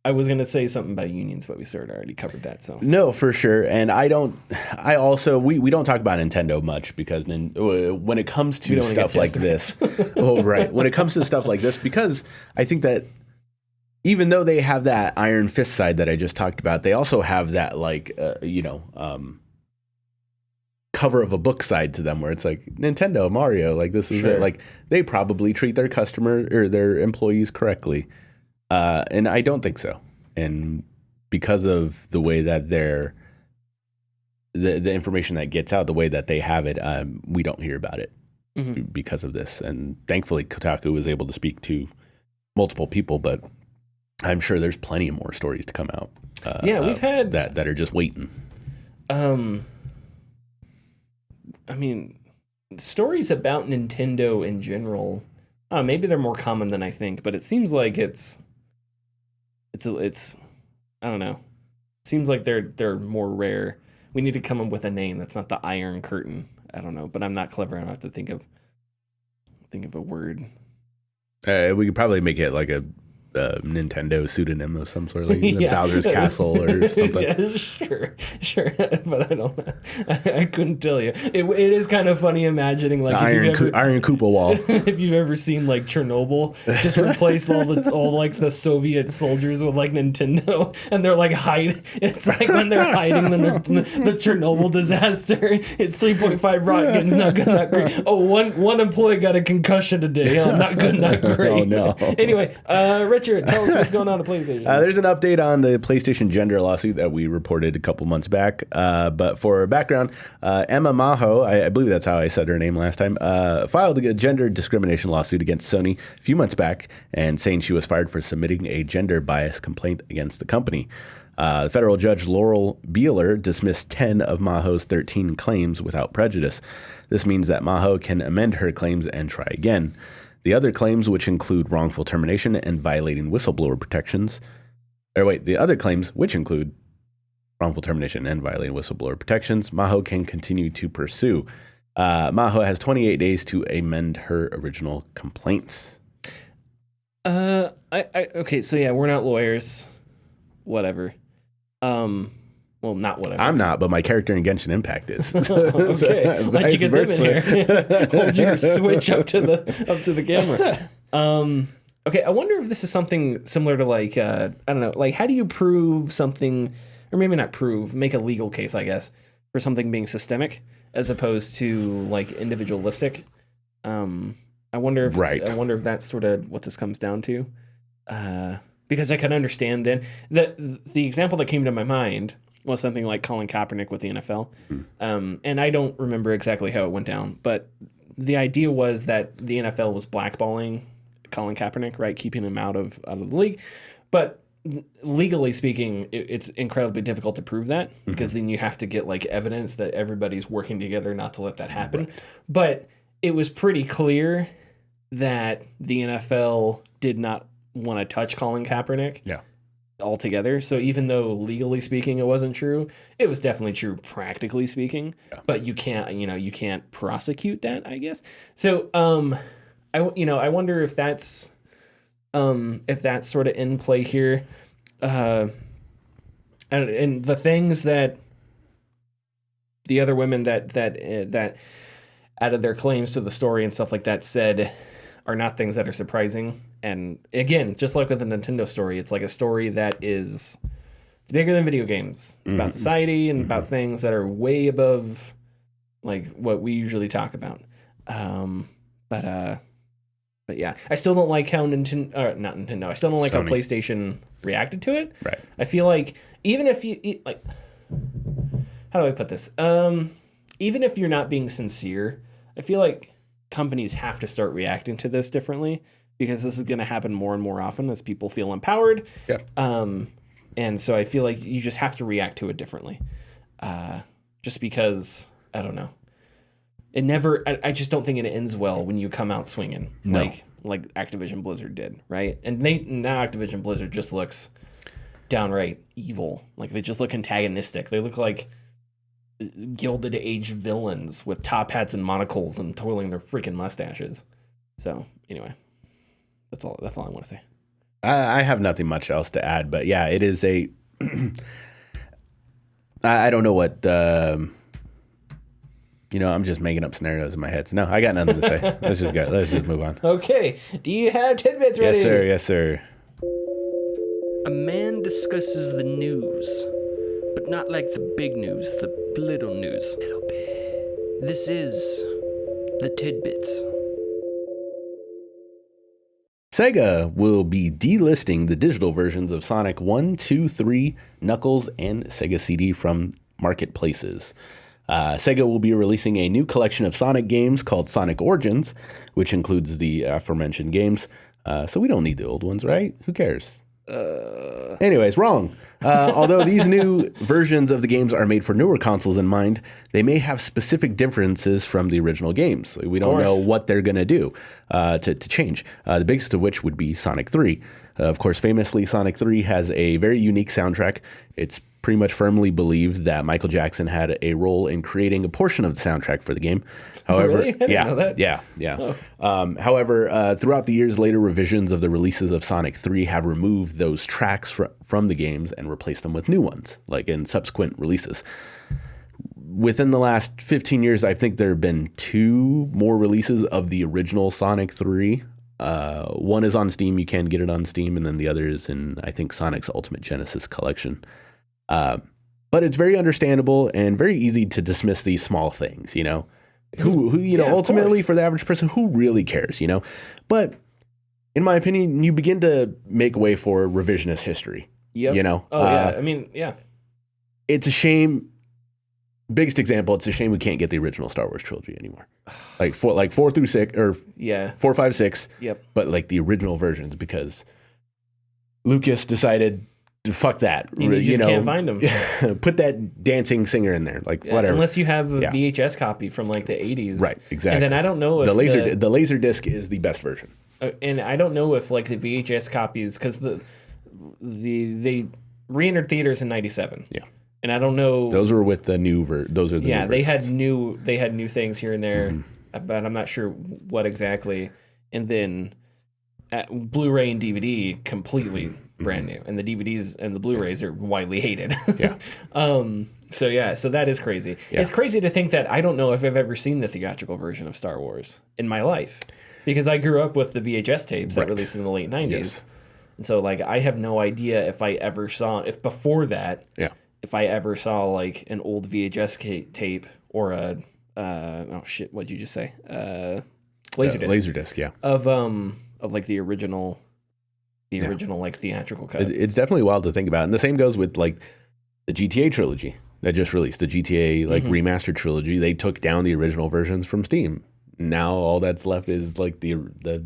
A: I was going to say something about unions, but we sort of already covered that, so.
B: No, for sure. And we don't talk about Nintendo much because when it comes to stuff like this, when it comes to stuff like this, because I think that even though they have that iron fist side that I just talked about, they also have that cover of a book side to them where it's like Nintendo, Mario, like this is it. Like they probably treat their customer or their employees correctly. And I don't think so. And because of the way that the information that gets out, the way that they have it, we don't hear about it because of this. And thankfully Kotaku was able to speak to multiple people, but I'm sure there's plenty of more stories to come out.
A: We've had
B: that are just waiting.
A: I mean, stories about Nintendo in general, maybe they're more common than I think, but it seems like it's I don't know. Seems like they're more rare. We need to come up with a name that's not the Iron Curtain. I don't know, but I'm not clever enough to think of a word.
B: We could probably make it like a Nintendo pseudonym of some sort, like Bowser's Castle or something.
A: Yeah, sure, but I don't know. I couldn't tell you. It is kind of funny imagining like
B: Iron Koopa Wall.
A: If you've ever seen like Chernobyl, just replace all like the Soviet soldiers with like Nintendo, and they're like hide. It's like when they're hiding the Chernobyl disaster. It's 3.5 rockets, not good, not great. Oh, one employee got a concussion today. Oh, not good, not great.
B: Oh no.
A: Anyway, Richard, tell us what's going on at PlayStation.
B: There's an update on the PlayStation gender lawsuit that we reported a couple months back. But for background, Emma Maho, I believe that's how I said her name last time, filed a gender discrimination lawsuit against Sony a few months back and saying she was fired for submitting a gender bias complaint against the company. Federal Judge Laurel Beeler dismissed 10 of Maho's 13 claims without prejudice. This means that Maho can amend her claims and try again. The other claims, which include wrongful termination and violating whistleblower protections, Maho can continue to pursue. Maho has 28 days to amend her original complaints.
A: Okay, so yeah, we're not lawyers. Whatever. Well, not whatever.
B: I'm not, but my character in Genshin Impact is.
A: Okay, why'd you get them in here? Hold your switch up to the camera. Okay, I wonder if this is something similar to like I don't know, like how do you prove something, or maybe not prove, make a legal case, I guess, for something being systemic as opposed to like individualistic. I wonder if that's sort of what this comes down to. Because I can understand then the example that came to my mind was something like Colin Kaepernick with the NFL. And I don't remember exactly how it went down, but the idea was that the NFL was blackballing Colin Kaepernick, right? Keeping him out of the league. But legally speaking, it's incredibly difficult to prove that because then you have to get like evidence that everybody's working together not to let that happen. Right. But it was pretty clear that the NFL did not want to touch Colin Kaepernick. Yeah. Altogether. So even though legally speaking it wasn't true, it was definitely true practically speaking. Yeah. But you can't prosecute that, I guess. So I wonder if that's sort of in play here. And the things that the other women that added their claims to the story and stuff like that said are not things that are surprising. And again, just like with the Nintendo story, it's like a story that it's bigger than video games. It's about society and about things that are way above like what we usually talk about. But yeah, I still don't like how I still don't like how PlayStation reacted to it. Right. I feel like even if you like, how do I put this? Even if you're not being sincere, I feel like companies have to start reacting to this differently because this is going to happen more and more often as people feel empowered. Yeah. And so I feel like you just have to react to it differently. Just because, I don't know. I just don't think it ends well when you come out swinging like Activision Blizzard did, right? And now Activision Blizzard just looks downright evil. Like they just look antagonistic. They look like Gilded Age villains with top hats and monocles and twirling their freaking mustaches. So anyway, that's all I want to say.
B: I have nothing much else to add, but yeah, it is a. I don't know what. I'm just making up scenarios in my head. So no, I got nothing to say. Let's just move on.
A: Okay. Do you have tidbits ready?
B: Yes, sir.
A: A man discusses the news, but not like the big news, the little news. Little bit. This is the tidbits.
B: Sega will be delisting the digital versions of Sonic 1, 2, 3, Knuckles, and Sega CD from marketplaces. Sega will be releasing a new collection of Sonic games called Sonic Origins, which includes the aforementioned games. So we don't need the old ones, right? Who cares? Anyways, wrong. Although these new versions of the games are made for newer consoles in mind, they may have specific differences from the original games. We don't know what they're going to do to change. The biggest of which would be Sonic 3. Of course, famously, Sonic 3 has a very unique soundtrack. It's pretty much firmly believed that Michael Jackson had a role in creating a portion of the soundtrack for the game. However,
A: really? I didn't know that.
B: Yeah. However, throughout the years, later revisions of the releases of Sonic 3 have removed those tracks from the games and replaced them with new ones, like in subsequent releases. Within the last 15 years, I think there have been 2 more releases of the original Sonic 3. One is on Steam. You can get it on Steam. And then the other is in, I think, Sonic's Ultimate Genesis collection. But it's very understandable and very easy to dismiss these small things, you know? Who you know, ultimately for the average person, who really cares, you know? But in my opinion, you begin to make way for revisionist history.
A: Yep.
B: You know?
A: Oh, yeah. I mean, yeah.
B: It's a shame. Biggest example, it's a shame we can't get the original Star Wars trilogy anymore. Like 4 through 6, or 4, 5, 6.
A: Yep.
B: But like the original versions, because Lucas decided to fuck that.
A: You just can't find them.
B: Put that dancing singer in there, like whatever.
A: Unless you have a VHS copy from like the 80s.
B: Right, exactly.
A: And then I don't know if
B: the laser disc is the best version.
A: And I don't know if like the VHS copies, because they re-entered theaters in '97.
B: Yeah.
A: And I don't know.
B: Those were with the new those are the new
A: they had new things here and there, but I'm not sure what exactly. And then Blu-ray and DVD completely brand new, and the DVDs and the Blu-rays are widely hated.
B: Yeah.
A: So that is crazy. Yeah. It's crazy to think that I don't know if I've ever seen the theatrical version of Star Wars in my life, because I grew up with the VHS tapes that released in the late '90s. Yes. And so like I have no idea if I ever saw before that. Yeah. If I ever saw like an old VHS tape or a what'd you just say? Laserdisc.
B: Laserdisc, yeah.
A: Of like the original like theatrical cut.
B: It's definitely wild to think about. And the same goes with like the GTA trilogy that just released, the GTA like remastered trilogy. They took down the original versions from Steam. Now all that's left is like the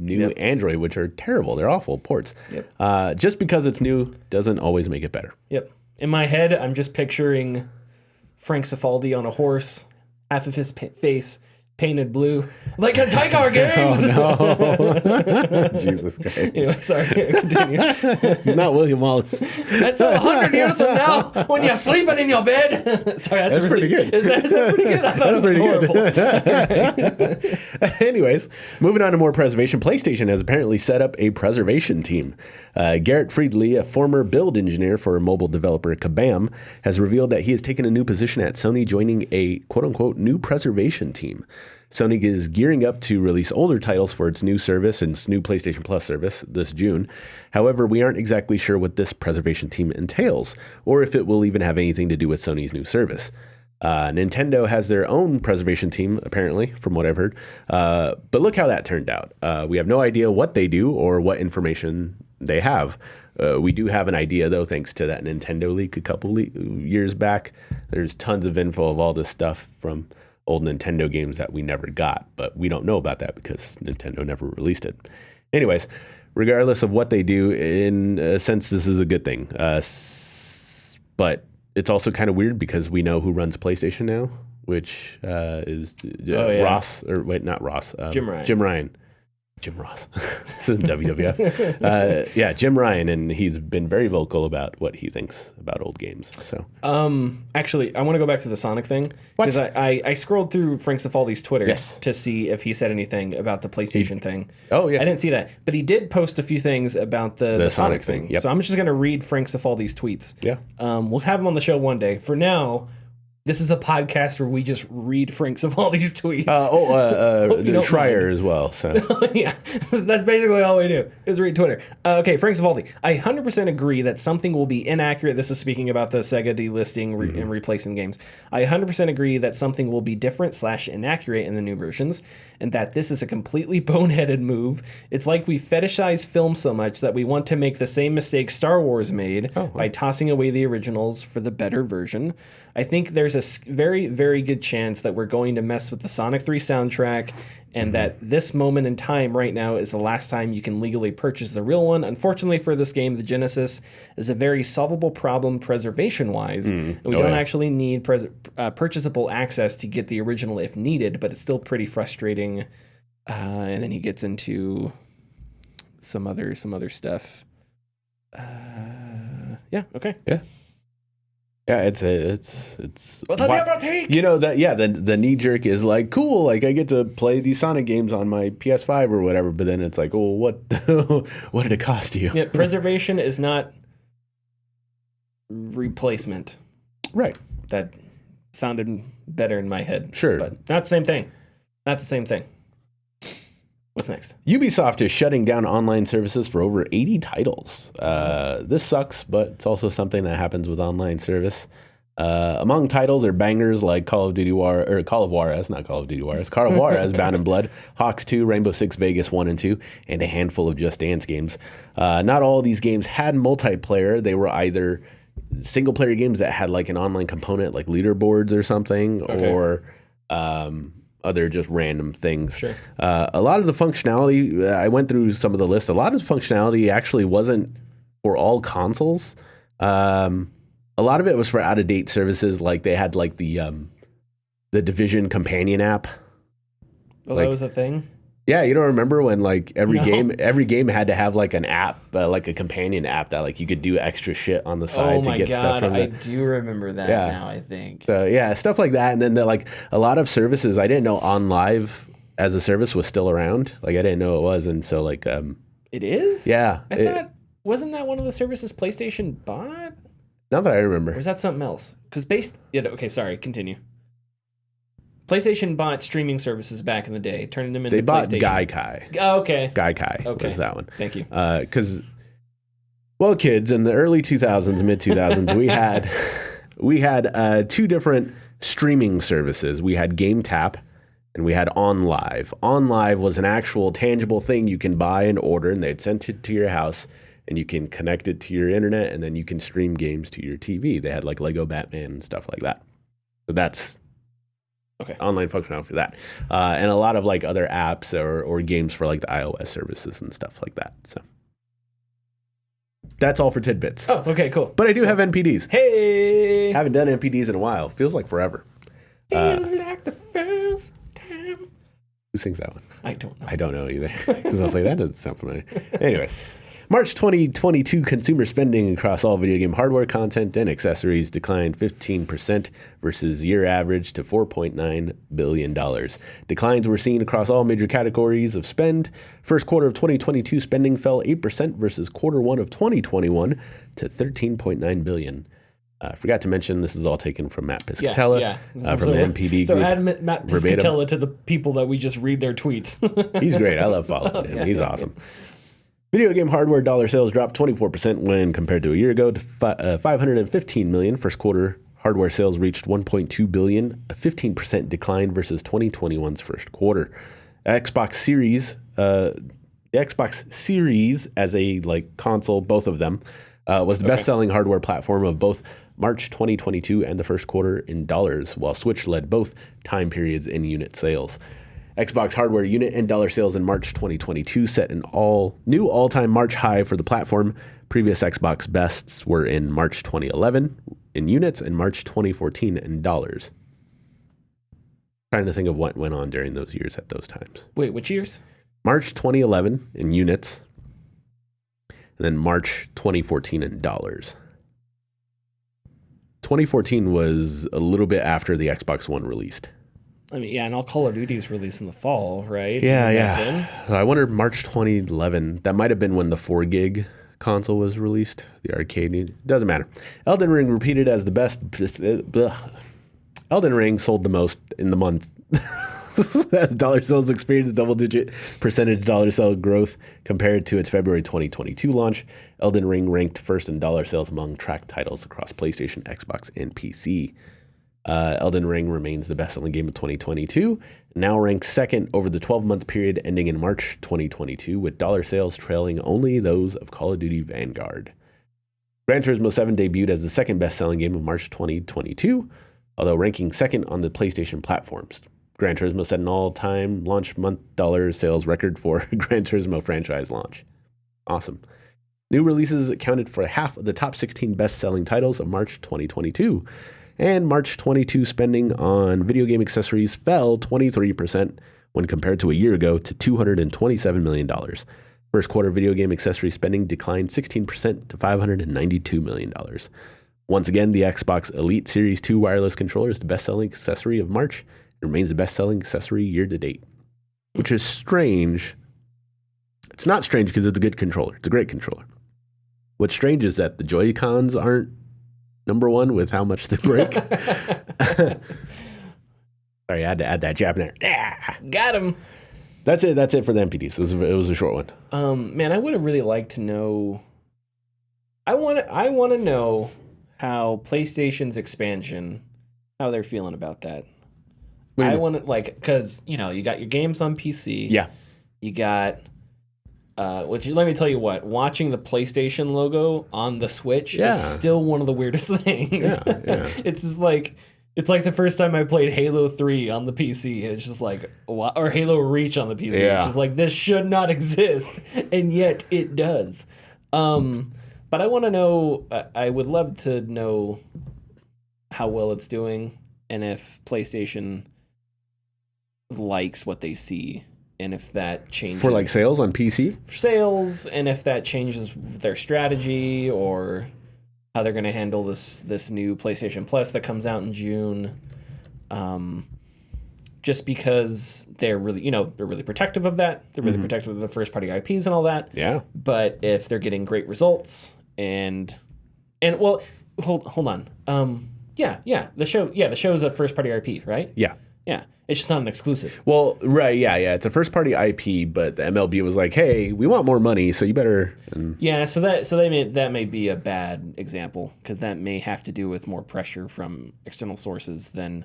B: new Android, which are terrible. They're awful ports. Yep. Just because it's new doesn't always make it better.
A: Yep. In my head, I'm just picturing Frank Cifaldi on a horse, half of his face painted blue, like in Tiger Games.
B: Oh, no. Jesus Christ.
A: Anyway, sorry. Continue.
B: He's not William Wallace.
A: That's 100 years from now when you're sleeping in your bed. Sorry, that's
B: pretty good.
A: Is that pretty good? I thought it was horrible.
B: Anyways, moving on to more preservation. PlayStation has apparently set up a preservation team. Garrett Friedley, a former build engineer for mobile developer Kabam, has revealed that he has taken a new position at Sony, joining a quote-unquote new preservation team. Sony is gearing up to release older titles for its new service and its new PlayStation Plus service this June. However, we aren't exactly sure what this preservation team entails, or if it will even have anything to do with Sony's new service. Nintendo has their own preservation team, apparently, from what I've heard. But look how that turned out. We have no idea what they do or what information they have. We do have an idea, though, thanks to that Nintendo leak a couple years back. There's tons of info of all this stuff from old Nintendo games that we never got, but we don't know about that because Nintendo never released it. Anyways, regardless of what they do, in a sense, this is a good thing. But it's also kind of weird because we know who runs PlayStation now, which is Ross, or wait, not Ross.
A: Jim Ryan.
B: Jim Ross. This is WWF. Jim Ryan, and he's been very vocal about what he thinks about old games. So,
A: actually, I want to go back to the Sonic thing because I scrolled through Frank Cifaldi's Twitter to see if he said anything about the PlayStation thing.
B: Oh yeah,
A: I didn't see that, but he did post a few things about the Sonic thing.
B: Yep.
A: So I'm just going to read Frank Cifaldi's tweets.
B: Yeah,
A: we'll have him on the show one day. For now, this is a podcast where we just read Frank Cifaldi's tweets.
B: Schreier as well. So
A: yeah, that's basically all we do is read Twitter. Okay, Frank Cifaldi. I 100% agree that something will be inaccurate. This is speaking about the Sega delisting and replacing games. I 100% agree that something will be different / inaccurate in the new versions, and that this is a completely boneheaded move. It's like we fetishize film so much that we want to make the same mistake Star Wars made by tossing away the originals for the better version. I think there's a very, very good chance that we're going to mess with the Sonic 3 soundtrack, and that this moment in time right now is the last time you can legally purchase the real one. Unfortunately for this game, the Genesis is a very solvable problem preservation-wise, and we don't actually need purchasable access to get the original if needed, but it's still pretty frustrating. And then he gets into some other stuff. Okay.
B: Yeah. Yeah, it's
A: But they'll never take.
B: You know that the knee jerk is like, cool, like I get to play these Sonic games on my PS5 or whatever, but then it's like, oh, what what did it cost you?
A: Yeah, preservation is not replacement.
B: Right.
A: That sounded better in my head.
B: Sure.
A: But not the same thing. Not the same thing. What's next?
B: Ubisoft is shutting down online services for over 80 titles. This sucks, but it's also something that happens with online service. Among titles are bangers like Call of Juarez, Bound in Blood, Hawks 2, Rainbow Six Vegas 1 and 2, and a handful of Just Dance games. Not all of these games had multiplayer. They were either single-player games that had like an online component like leaderboards or something, or other just random things.
A: Sure.
B: A lot of the functionality, I went through some of the list, a lot of the functionality actually wasn't for all consoles. A lot of it was for out-of-date services, like they had like the Division companion app.
A: Oh,
B: like,
A: that was a thing?
B: Yeah, you don't remember when like every game had to have like an app, like a companion app that like you could do extra shit on the side to get stuff from it.
A: I do remember that now, I think.
B: So yeah, stuff like that. And then like a lot of services, I didn't know On Live as a service was still around. Like I didn't know it was, and so like
A: it is?
B: Yeah.
A: I thought, wasn't that one of the services PlayStation bought?
B: Not that I remember.
A: Or was that something else? Because okay, sorry, continue. PlayStation bought streaming services back in the day, turning them into PlayStation.
B: They bought Gaikai.
A: Oh, okay.
B: Gaikai was that one.
A: Thank you.
B: Because, well, kids, in the early 2000s, mid 2000s, we had two different streaming services. We had GameTap and we had OnLive. OnLive was an actual tangible thing you can buy and order, and they'd send it to your house, and you can connect it to your internet, and then you can stream games to your TV. They had like Lego Batman and stuff like that. So that's online functionality for that. And a lot of like other apps or games for like the iOS services and stuff like that. So that's all for tidbits.
A: Oh, okay, cool.
B: But I do have NPDs.
A: Hey!
B: Haven't done NPDs in a while. Feels like forever.
A: Feels like the first time.
B: Who sings that one?
A: I don't know.
B: I don't know either. Because I was like, that doesn't sound familiar. Anyway. March 2022 consumer spending across all video game hardware, content, and accessories declined 15% versus year average to $4.9 billion. Declines were seen across all major categories of spend. First quarter of 2022 spending fell 8% versus quarter one of 2021 to $13.9 billion. Forgot to mention, this is all taken from Matt Piscatella from the NPD group.
A: So add Matt Piscatella to the people that we just read their tweets.
B: He's great. I love following him. He's awesome. Video game hardware dollar sales dropped 24% when compared to a year ago to $515 million. First quarter hardware sales reached $1.2 billion, a 15% decline versus 2021's first quarter. Xbox Series, the Xbox Series as a like console, both of them, was the best-selling hardware platform of both March 2022 and the first quarter in dollars, while Switch led both time periods in unit sales. Xbox hardware unit and dollar sales in March 2022 set an new all-time March high for the platform. Previous Xbox bests were in March 2011 in units and March 2014 in dollars. Trying to think of what went on during those years at those times.
A: Wait, which years?
B: March 2011 in units, and then March 2014 in dollars. 2014 was a little bit after the Xbox One released.
A: I mean, yeah, and all Call of Duty is released in the fall, right?
B: Yeah. I wonder, March 2011, that might have been when the 4 gig console was released, the arcade. Doesn't matter. Elden Ring repeated as the best. Elden Ring sold the most in the month. As dollar sales experienced double-digit percentage dollar sale growth compared to its February 2022 launch. Elden Ring ranked first in dollar sales among tracked titles across PlayStation, Xbox, and PC. Elden Ring remains the best-selling game of 2022, now ranks second over the 12-month period ending in March 2022, with dollar sales trailing only those of Call of Duty Vanguard. Gran Turismo 7 debuted as the second best-selling game of March 2022, although ranking second on the PlayStation platforms. Gran Turismo set an all-time launch month dollar sales record for Gran Turismo franchise launch. Awesome. New releases accounted for half of the top 16 best-selling titles of March 2022. And March 22 spending on video game accessories fell 23% when compared to a year ago to $227 million. First quarter video game accessory spending declined 16% to $592 million. Once again, the Xbox Elite Series 2 wireless controller is the best-selling accessory of March. It remains the best-selling accessory year to date, which is strange. It's not strange because it's a good controller. It's a great controller. What's strange is that the Joy-Cons aren't number one with how much they break. Sorry, I had to add that jab in there. Yeah.
A: Got him.
B: That's it. That's it for the MPDs. It was a short one.
A: Man, I would have really liked to know. I want to know how PlayStation's expansion, how they're feeling about that. I want to because you got your games on PC.
B: Yeah.
A: You got. Let me tell you what. Watching the PlayStation logo on the Switch is still one of the weirdest things.
B: Yeah.
A: It's just like. It's like the first time I played Halo 3 on the PC. It's just like, what? Or Halo Reach on the PC.
B: Yeah.
A: It's just like, this should not exist. And yet it does. But I want to know, I would love to know how well it's doing and if PlayStation likes what they see and if that changes.
B: For sales on PC?
A: For sales, and if that changes their strategy or how they're going to handle this new PlayStation Plus that comes out in June, just because they're really they're really protective of that. They're really protective of the first party IPs and all that.
B: Yeah.
A: But if they're getting great results and well, hold on. The show is a first party IP, right?
B: Yeah.
A: Yeah. It's just not an exclusive.
B: Well, right, yeah. It's a first-party IP, but the MLB was like, "Hey, we want more money, so you better."
A: Yeah, so that may be a bad example because that may have to do with more pressure from external sources than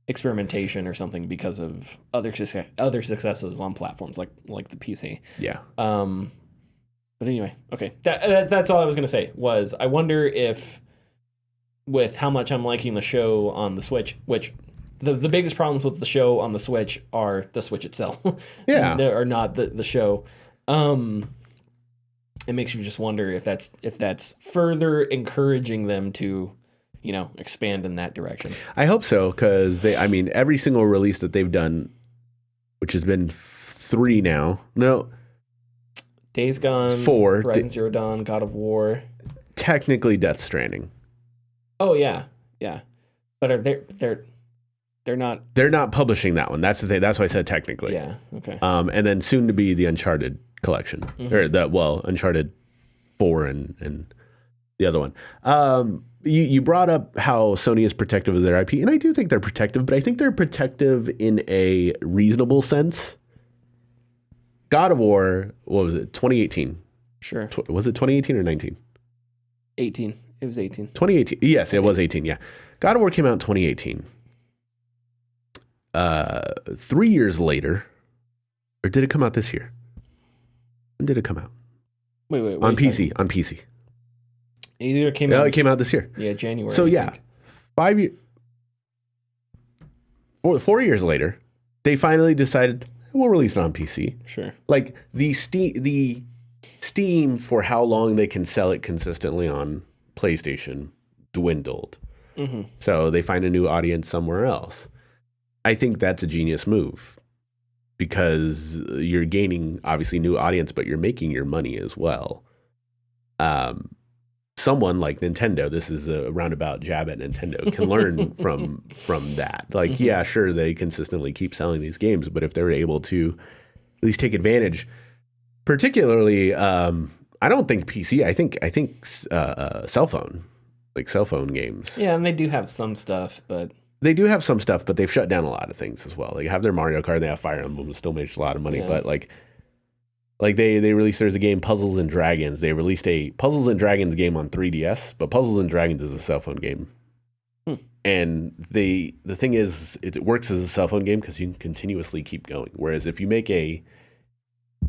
A: experimentation or something because of other successes on platforms like the PC.
B: Yeah.
A: But anyway, okay. That's all I was gonna say was I wonder if with how much I'm liking the show on the Switch, which. The biggest problems with the show on the Switch are the Switch itself.
B: Yeah.
A: Or not the show. It makes you just wonder if that's further encouraging them to, expand in that direction.
B: I hope so, because every single release that they've done, which has been 3 now. No.
A: Days Gone,
B: 4.
A: Horizon Zero Dawn, God of War.
B: Technically Death Stranding.
A: Oh yeah. Yeah. But they're not
B: publishing that one. That's the thing. That's why I said technically.
A: Yeah. Okay.
B: And then soon to be the Uncharted collection, or Uncharted 4 and the other one. You brought up how Sony is protective of their IP, and I do think they're protective, but I think they're protective in a reasonable sense. God of War, what was it? 2018.
A: Sure.
B: Was it 2018 or 19?
A: 18. It was 18.
B: 2018. Yes, it was 18. Yeah. God of War came out in 2018. 3 years later, or did it come out this year? When did it come out?
A: Wait.
B: On PC. On PC.
A: It either came out.
B: No, it came out this year.
A: Yeah, January.
B: So yeah, 5 years. 4 years later, they finally decided we'll release it on PC.
A: Sure.
B: Like the Steam for how long they can sell it consistently on PlayStation dwindled.
A: Mm-hmm.
B: So they find a new audience somewhere else. I think that's a genius move because you're gaining obviously new audience, but you're making your money as well. Someone like Nintendo, this is a roundabout jab at Nintendo, can learn from that. Like, yeah, sure, they consistently keep selling these games, but if they're able to at least take advantage, particularly, I don't think PC. I think cell phone, like cell phone games.
A: Yeah, and they do have some stuff, but.
B: They do have some stuff, but they've shut down a lot of things as well. They have their Mario Kart, they have Fire Emblem, still makes a lot of money. Yeah. But like they released, there's a game Puzzles and Dragons. They released a Puzzles and Dragons game on 3DS, but Puzzles and Dragons is a cell phone game. And the thing is, it works as a cell phone game because you can continuously keep going. Whereas if you make a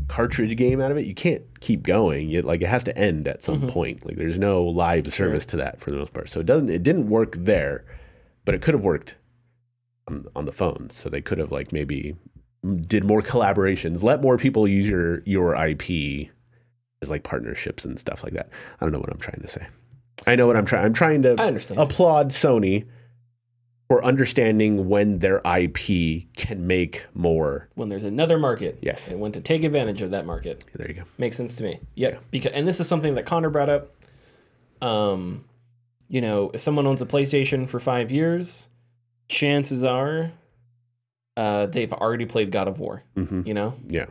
B: cartridge game out of it, you can't keep going. It has to end at some point. Like there's no live service to that for the most part. So it didn't work there. But it could have worked on the phones, so they could have like maybe did more collaborations, let more people use your IP as like partnerships and stuff like that. I don't know what I'm trying to say. I know what I'm trying. I'm trying to applaud Sony for understanding when their IP can make more.
A: When there's another market,
B: yes,
A: and when to take advantage of that market.
B: There you go.
A: Makes sense to me. Yep. Yeah. And this is something that Connor brought up. you know, if someone owns a PlayStation for 5 years, chances are they've already played God of War, you know?
B: Yeah.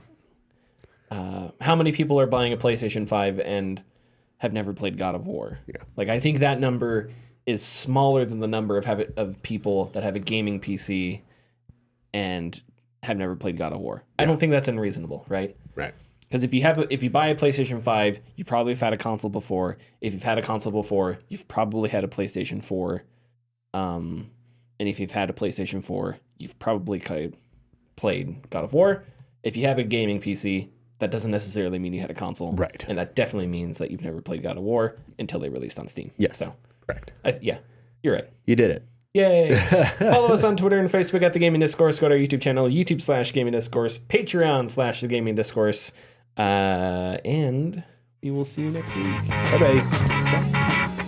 A: How many people are buying a PlayStation 5 and have never played God of War?
B: Yeah.
A: Like, I think that number is smaller than the number of people that have a gaming PC and have never played God of War. I don't think that's unreasonable, right?
B: Right.
A: Because if you buy a PlayStation 5, you probably have had a console before. If you've had a console before, you've probably had a PlayStation 4. And if you've had a PlayStation 4, you've probably played God of War. If you have a gaming PC, that doesn't necessarily mean you had a console.
B: Right.
A: And that definitely means that you've never played God of War until they released on Steam.
B: Yes.
A: So,
B: correct.
A: yeah, you're right.
B: You did it.
A: Yay! Follow us on Twitter and Facebook at The Gaming Discourse. Go to our YouTube channel, YouTube/Gaming Discourse, Patreon/The Gaming Discourse. And we will see you next week.
B: Bye-bye.